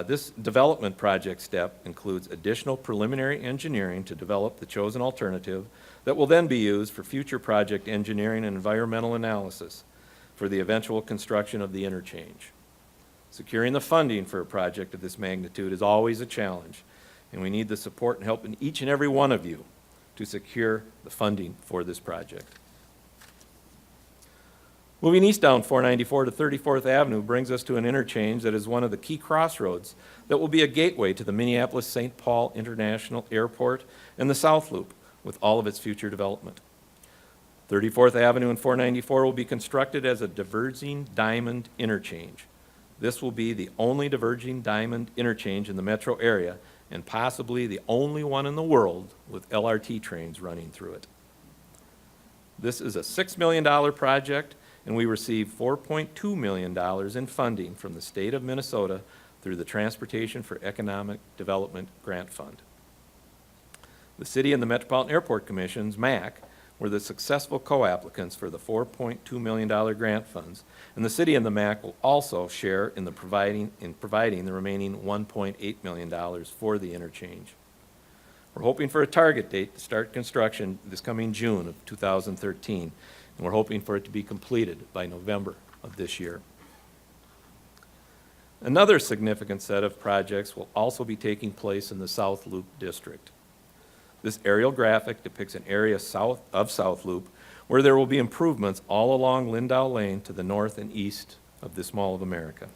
This development project step includes additional preliminary engineering to develop the chosen alternative that will then be used for future project engineering and environmental analysis for the eventual construction of the interchange. Securing the funding for a project of this magnitude is always a challenge, and we need the support and help in each and every one of you to secure the funding for this project. Moving east down 494 to 34th Avenue brings us to an interchange that is one of the key crossroads that will be a gateway to the Minneapolis-St. Paul International Airport and the South Loop with all of its future development. 34th Avenue and 494 will be constructed as a diverging diamond interchange. This will be the only diverging diamond interchange in the metro area and possibly the only one in the world with LRT trains running through it. This is a $6 million project, and we received $4.2 million in funding from the state of Minnesota through the Transportation for Economic Development Grant Fund. The City and the Metropolitan Airport Commissions, MAC, were the successful co-applicants for the $4.2 million grant funds, and the City and the MAC will also share in providing the remaining $1.8 million for the interchange. We're hoping for a target date to start construction this coming June of 2013, and we're hoping for it to be completed by November of this year. Another significant set of projects will also be taking place in the South Loop District. This aerial graphic depicts an area south of South Loop where there will be improvements all along Lindau Lane to the north and east of this Mall of America.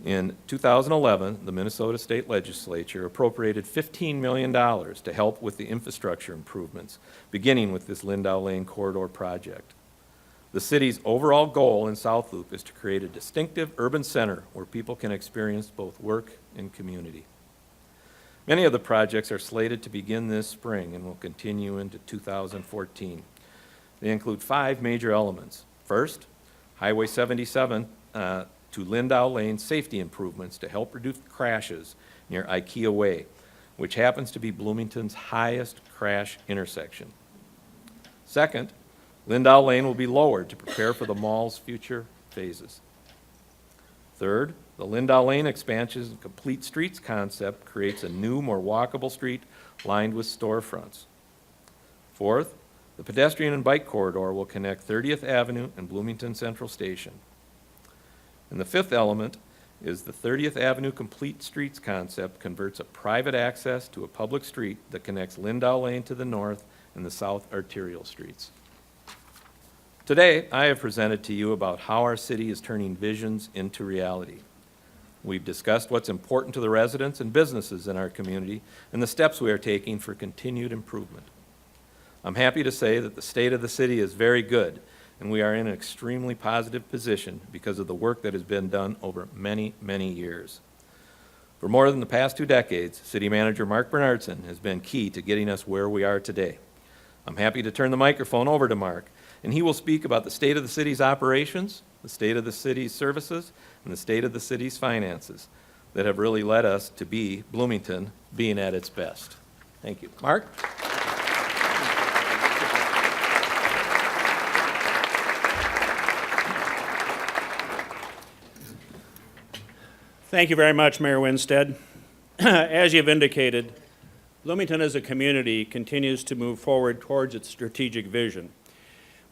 In 2011, the Minnesota State Legislature appropriated $15 million to help with the infrastructure improvements, beginning with this Lindau Lane corridor project. The city's overall goal in South Loop is to create a distinctive urban center where people can experience both work and community. Many of the projects are slated to begin this spring and will continue into 2014. They include 5 major elements. First, Highway 77 to Lindau Lane safety improvements to help reduce crashes near IKEA Way, which happens to be Bloomington's highest crash intersection. Second, Lindau Lane will be lowered to prepare for the mall's future phases. Third, the Lindau Lane expansion and complete streets concept creates a new, more walkable street lined with storefronts. Fourth, the pedestrian and bike corridor will connect 30th Avenue and Bloomington Central Station. And the fifth element is the 30th Avenue Complete Streets concept converts a private access to a public street that connects Lindau Lane to the north and the south arterial streets. Today, I have presented to you about how our city is turning visions into reality. We've discussed what's important to the residents and businesses in our community and the steps we are taking for continued improvement. I'm happy to say that the state of the city is very good, and we are in an extremely positive position because of the work that has been done over many, many years. For more than the past 2 decades, City Manager Mark Bernhardson has been key to getting us where we are today. I'm happy to turn the microphone over to Mark, and he will speak about the state of the city's operations, the state of the city's services, and the state of the city's finances that have really led us to be Bloomington being at its best. Thank you. Mark? Thank you very much, Mayor Winstead. As you've indicated, Bloomington as a community continues to move forward towards its strategic vision.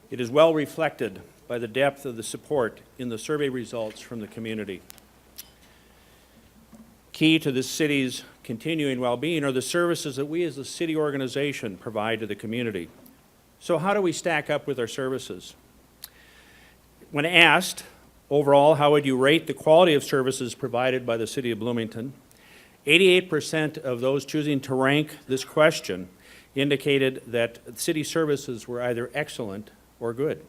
It is well reflected by the depth of the support in the survey results from the community. Key to the city's continuing well-being are the services that we as a city organization provide to the community. So how do we stack up with our services? When asked, overall, how would you rate the quality of services provided by the City of Bloomington? 88% of those choosing to rank this question indicated that city services were either excellent or good.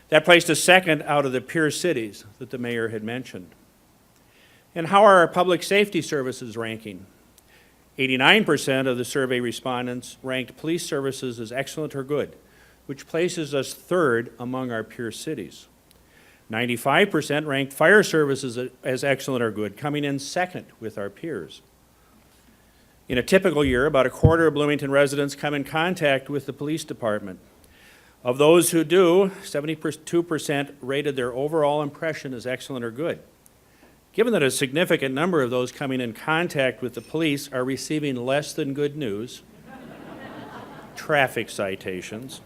That placed us second out of the peer cities that the mayor had mentioned. And how are our public safety services ranking? 89% of the survey respondents ranked police services as excellent or good, which places us third among our peer cities. 95% ranked fire services as excellent or good, coming in second with our peers. In a typical year, about a quarter of Bloomington residents come in contact with the police department. Of those who do, 72% rated their overall impression as excellent or good. Given that a significant number of those coming in contact with the police are receiving less than good news, traffic citations,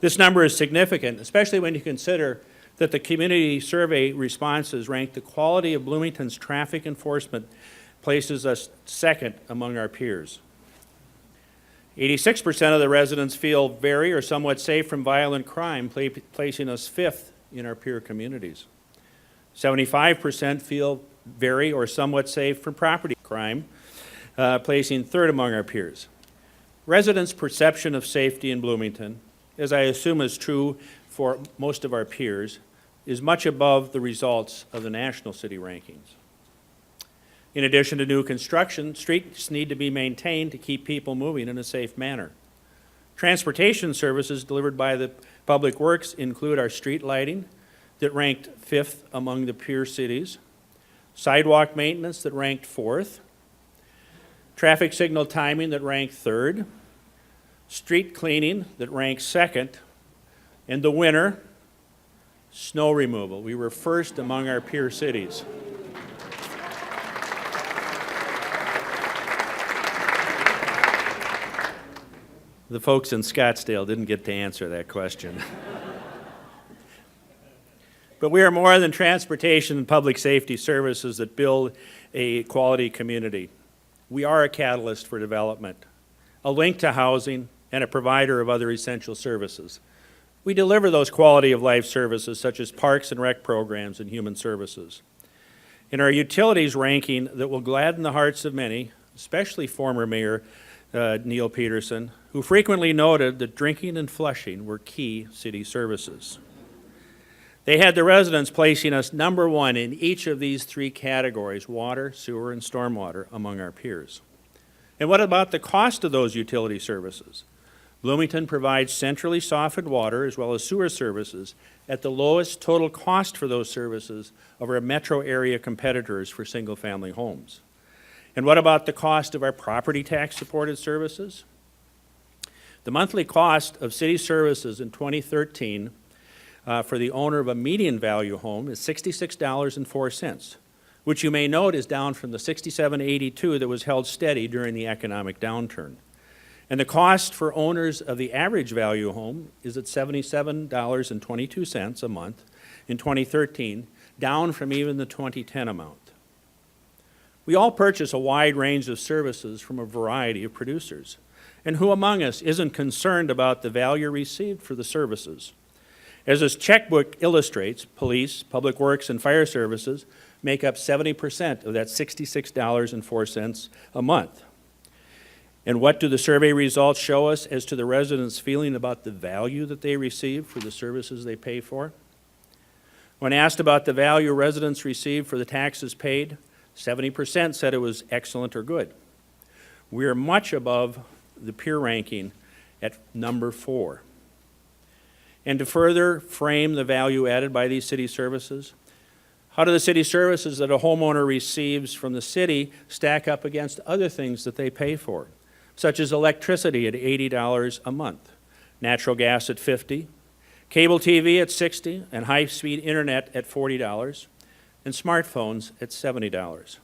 this number is significant, especially when you consider that the community survey responses rank the quality of Bloomington's traffic enforcement places us second among our peers. 86% of the residents feel very or somewhat safe from violent crime, placing us fifth in our peer communities. 75% feel very or somewhat safe from property crime, placing third among our peers. Residents' perception of safety in Bloomington, as I assume is true for most of our peers, is much above the results of the national city rankings. In addition to new construction, streets need to be maintained to keep people moving in a safe manner. Transportation services delivered by the Public Works include our street lighting, that ranked fifth among the peer cities, sidewalk maintenance that ranked fourth, traffic signal timing that ranked third, street cleaning that ranked second, and the winner, snow removal. We were first among our peer cities. The folks in Scottsdale didn't get to answer that question. But we are more than transportation and public safety services that build a quality community. We are a catalyst for development, a link to housing, and a provider of other essential services. We deliver those quality of life services such as parks and rec programs and human services. In our utilities ranking that will gladden the hearts of many, especially former Mayor Neil Peterson, who frequently noted that drinking and flushing were key city services. They had the residents placing us number one in each of these three categories, water, sewer, and stormwater, among our peers. And what about the cost of those utility services? Bloomington provides centrally softened water as well as sewer services at the lowest total cost for those services of our metro area competitors for single-family homes. And what about the cost of our property tax-supported services? The monthly cost of city services in 2013 for the owner of a median value home is $66.04, which you may note is down from the $67.82 that was held steady during the economic downturn. And the cost for owners of the average value home is at $77.22 a month in 2013, down from even the 2010 amount. We all purchase a wide range of services from a variety of producers. And who among us isn't concerned about the value received for the services? As this checkbook illustrates, police, public works, and fire services make up 70% of that $66.04 a month. And what do the survey results show us as to the residents' feeling about the value that they receive for the services they pay for? When asked about the value residents receive for the taxes paid, 70% said it was excellent or good. We are much above the peer ranking at number 4. And to further frame the value added by these city services, how do the city services that a homeowner receives from the city stack up against other things that they pay for, such as electricity at $80 a month, natural gas at $50, cable TV at $60, and high-speed internet at $40, and smartphones at $70?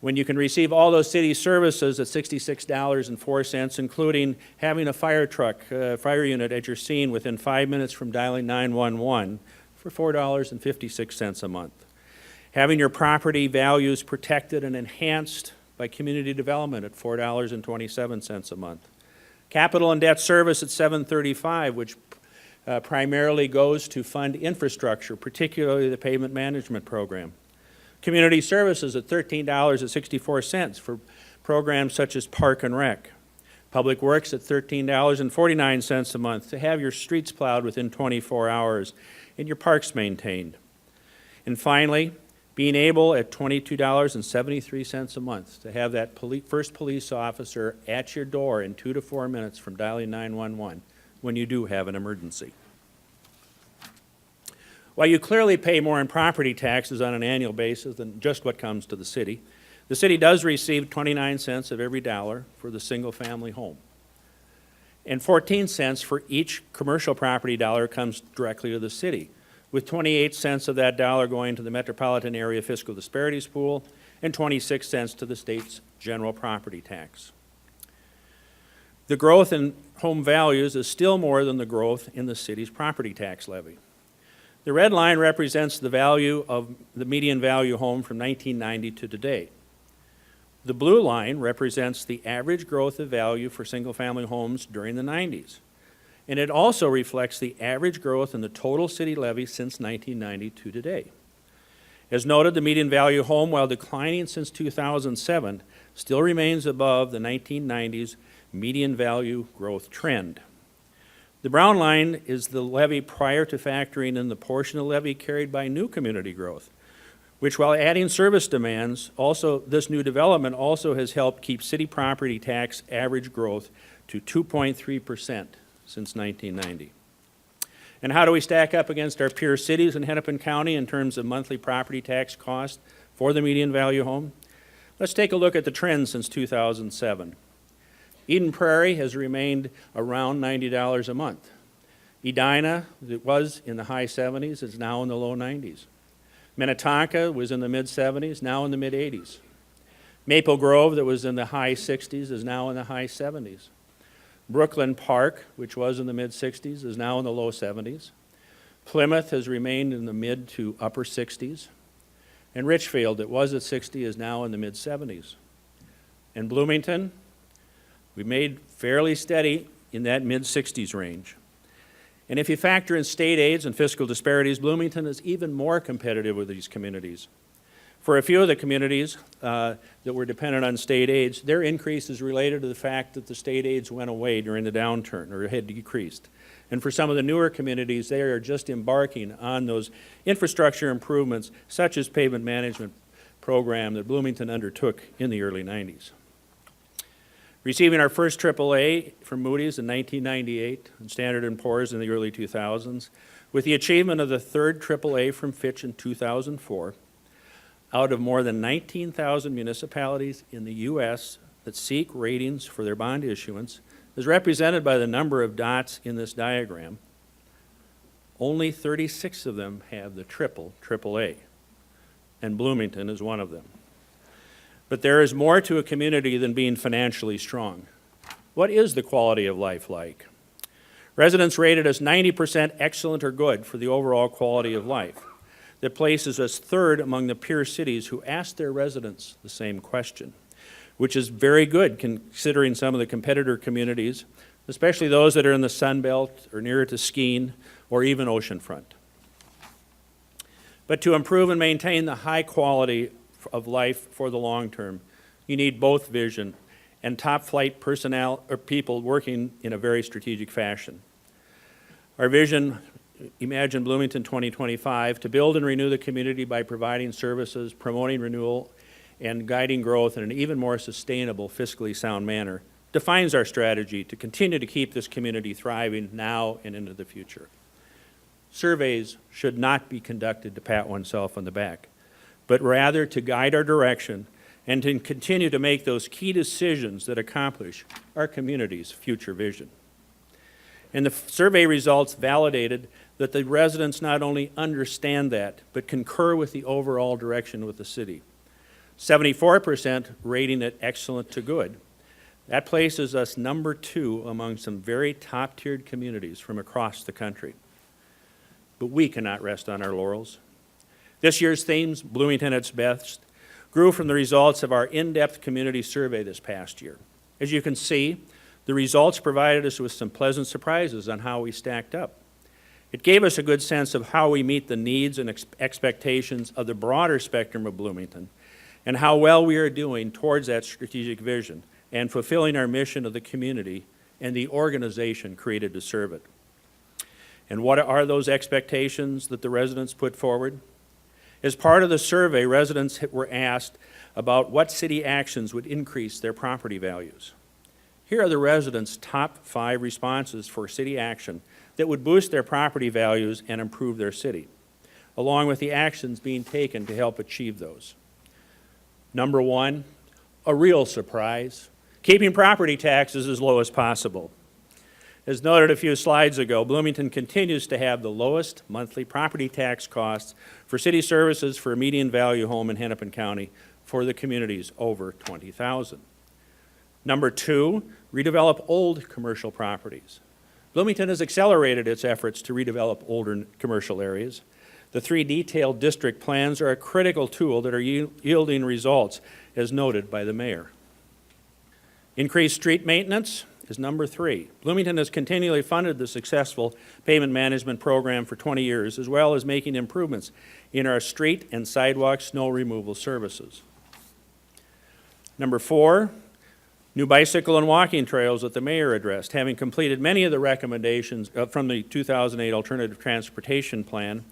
When you can receive all those city services at $66.04, including having a fire truck, fire unit at your scene within 5 minutes from dialing 911 for $4.56 a month, having your property values protected and enhanced by community development at $4.27 a month, capital and debt service at $7.35, which primarily goes to fund infrastructure, particularly the pavement management program. Community services at $13.64 for programs such as Park and Rec. Public Works at $13.49 a month to have your streets plowed within 24 hours and your parks maintained. And finally, being able at $22.73 a month to have that first police officer at your door in 2 to 4 minutes from dialing 911 when you do have an emergency. While you clearly pay more in property taxes on an annual basis than just what comes to the city does receive 29 cents of every dollar for the single-family home. And 14 cents for each commercial property dollar comes directly to the city, with 28 cents of that dollar going to the Metropolitan Area Fiscal Disparities Pool and 26 cents to the state's general property tax. The growth in home values is still more than the growth in the city's property tax levy. The red line represents the value of the median value home from 1990 to today. The blue line represents the average growth of value for single-family homes during the 90s. And it also reflects the average growth in the total city levy since 1990 to today. As noted, the median value home, while declining since 2007, still remains above the 1990s median value growth trend. The brown line is the levy prior to factoring in the portion of the levy carried by new community growth, which, while adding service demands, this new development also has helped keep city property tax average growth to 2.3% since 1990. And how do we stack up against our peer cities in Hennepin County in terms of monthly property tax cost for the median value home? Let's take a look at the trend since 2007. Eden Prairie has remained around $90 a month. Edina, that was in the high 70s, is now in the low 90s. Minnetonka was in the mid-70s, now in the mid-80s. Maple Grove, that was in the high 60s, is now in the high 70s. Brooklyn Park, which was in the mid-60s, is now in the low 70s. Plymouth has remained in the mid to upper 60s. And Richfield, that was at 60, is now in the mid-70s. And Bloomington, we made fairly steady in that mid-60s range. And if you factor in state aids and fiscal disparities, Bloomington is even more competitive with these communities. For a few of the communities that were dependent on state aids, their increase is related to the fact that the state aids went away during the downturn or had decreased. And for some of the newer communities, they are just embarking on those infrastructure improvements, such as pavement management program that Bloomington undertook in the early 90s. Receiving our first AAA from Moody's in 1998 and Standard & Poor's in the early 2000s, with the achievement of the third AAA from Fitch in 2004, out of more than 19,000 municipalities in the U.S. that seek ratings for their bond issuance, as represented by the number of dots in this diagram, only 36 of them have the AAA, and Bloomington is one of them. But there is more to a community than being financially strong. What is the quality of life like? Residents rated us 90% excellent or good for the overall quality of life. That places us third among the peer cities who asked their residents the same question, which is very good considering some of the competitor communities, especially those that are in the Sun Belt or nearer to skiing or even oceanfront. But to improve and maintain the high quality of life for the long term, you need both vision and top flight personnel or people working in a very strategic fashion. Our vision, Imagine Bloomington 2025, to build and renew the community by providing services, promoting renewal, and guiding growth in an even more sustainable, fiscally sound manner, defines our strategy to continue to keep this community thriving now and into the future. Surveys should not be conducted to pat oneself on the back, but rather to guide our direction and to continue to make those key decisions that accomplish our community's future vision. And the survey results validated that the residents not only understand that, but concur with the overall direction of the city. 74% rating it excellent to good. That places us number 2 among some very top-tiered communities from across the country. But we cannot rest on our laurels. This year's themes, Bloomington at its best, grew from the results of our in-depth community survey this past year. As you can see, the results provided us with some pleasant surprises on how we stacked up. It gave us a good sense of how we meet the needs and expectations of the broader spectrum of Bloomington and how well we are doing towards that strategic vision and fulfilling our mission of the community and the organization created to serve it. And what are those expectations that the residents put forward? As part of the survey, residents were asked about what city actions would increase their property values. Here are the residents' top 5 responses for city action that would boost their property values and improve their city. along with the actions being taken to help achieve those. Number one, a real surprise, keeping property taxes as low as possible. As noted a few slides ago, Bloomington continues to have the lowest monthly property tax costs for city services for a median value home in Hennepin County for the communities over 20,000. Number two, redevelop old commercial properties. Bloomington has accelerated its efforts to redevelop older commercial areas. The 3 detailed district plans are a critical tool that are yielding results, as noted by the mayor. Increased street maintenance is number 3. Bloomington has continually funded the successful pavement management program for 20 years, as well as making improvements in our street and sidewalk snow removal services. Number 4, new bicycle and walking trails that the mayor addressed, having completed many of the recommendations from the 2008 Alternative Transportation Plan,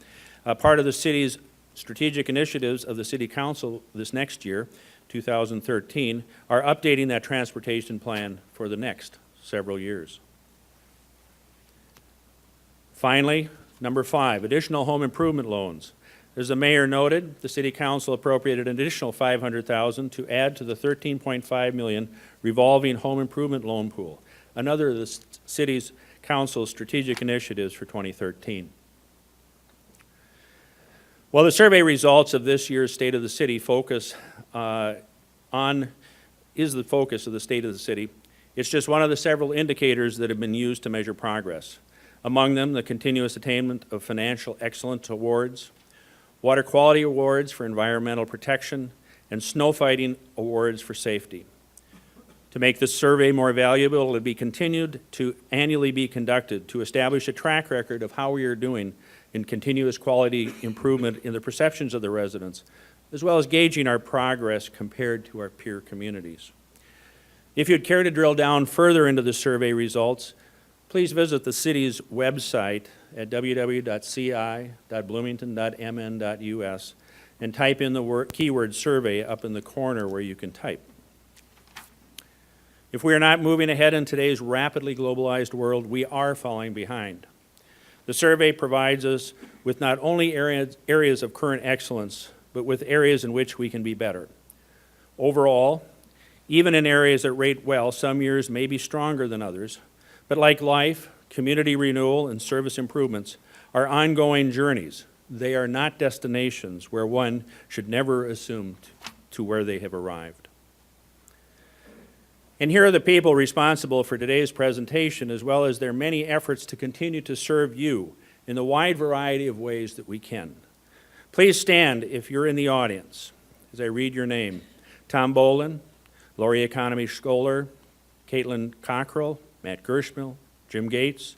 part of the city's strategic initiatives of the City Council this next year, 2013, are updating that transportation plan for the next several years. Finally, number 5, additional home improvement loans. As the mayor noted, the City Council appropriated an additional $500,000 to add to the $13.5 million revolving home improvement loan pool, another of the City's Council's strategic initiatives for 2013. Well, the survey results of this year's State of the City is the focus of the State of the City. It's just one of the several indicators that have been used to measure progress. Among them, the continuous attainment of financial excellence awards, water quality awards for environmental protection, and snow fighting awards for safety. To make this survey more valuable, it will be continued to annually be conducted to establish a track record of how we are doing in continuous quality improvement in the perceptions of the residents, as well as gauging our progress compared to our peer communities. If you'd care to drill down further into the survey results, please visit the city's website at www.ci.bloomington.mn.us and type in the keyword survey up in the corner where you can type. If we are not moving ahead in today's rapidly globalized world, we are falling behind. The survey provides us with not only areas of current excellence, but with areas in which we can be better. Overall, even in areas that rate well, some years may be stronger than others, but like life, community renewal and service improvements are ongoing journeys. They are not destinations where one should never assume to where they have arrived. And here are the people responsible for today's presentation, as well as their many efforts to continue to serve you in the wide variety of ways that we can. Please stand if you're in the audience as I read your name. Tom Bolin, Laurie Economy Scholar, Caitlin Cockrell, Matt Gershmill, Jim Gates,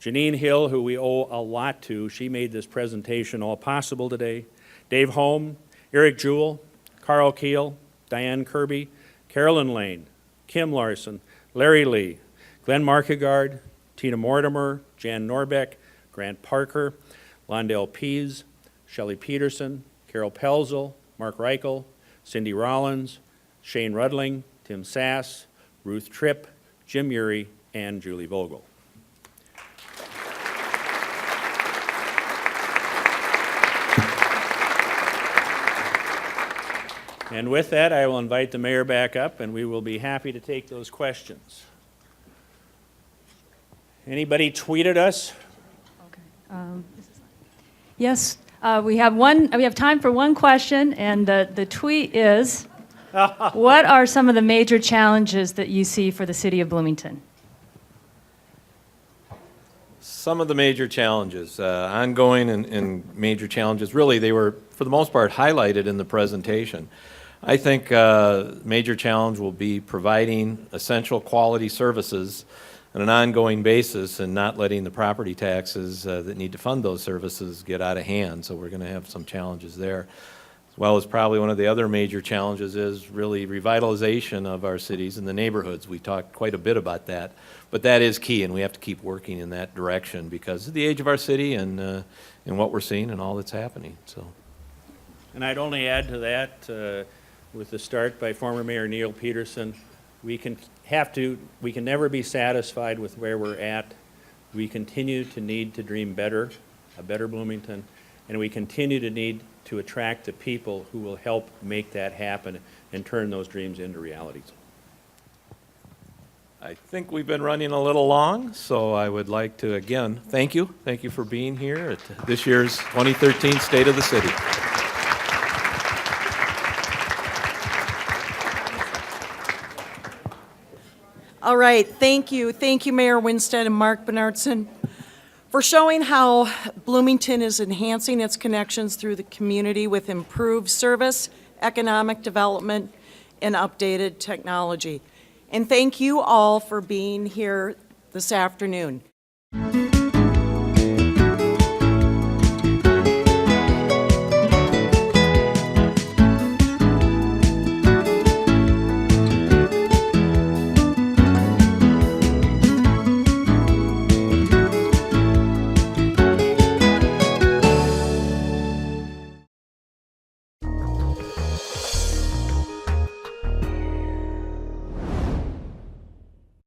Janine Hill, who we owe a lot to. She made this presentation all possible today. Dave Holm, Eric Jewell, Carl Keel, Diane Kirby, Carolyn Lane, Kim Larson, Larry Lee, Glenn Markegard, Tina Mortimer, Jan Norbeck, Grant Parker, Londell Pease, Shelley Peterson, Carol Pelzel, Mark Reichel, Cindy Rollins, Shane Rudling, Tim Sass, Ruth Tripp, Jim Urey, and Julie Vogel. And with that, I will invite the mayor back up, and we will be happy to take those questions. Anybody tweeted us? Yes, we have time for one question, and the tweet is, what are some of the major challenges that you see for the city of Bloomington? Some of the major challenges, ongoing and major challenges, really they were, for the most part, highlighted in the presentation. I think major challenge will be providing essential quality services on an ongoing basis and not letting the property taxes that need to fund those services get out of hand. So we're going to have some challenges there. As well as probably one of the other major challenges is really revitalization of our cities and the neighborhoods. We talked quite a bit about that, but that is key, and we have to keep working in that direction because of the age of our city and what we're seeing and all that's happening. So, and I'd only add to that, with the start by former Mayor Neil Peterson, we can never be satisfied with where we're at. We continue to need to dream better, a better Bloomington, and we continue to need to attract the people who will help make that happen and turn those dreams into realities. I think we've been running a little long, so I would like to again thank you. Thank you for being here at this year's 2013 State of the City. All right, thank you. Thank you, Mayor Winstead and Mark Bernhardson, for showing how Bloomington is enhancing its connections through the community with improved service, economic development, and updated technology. And thank you all for being here this afternoon.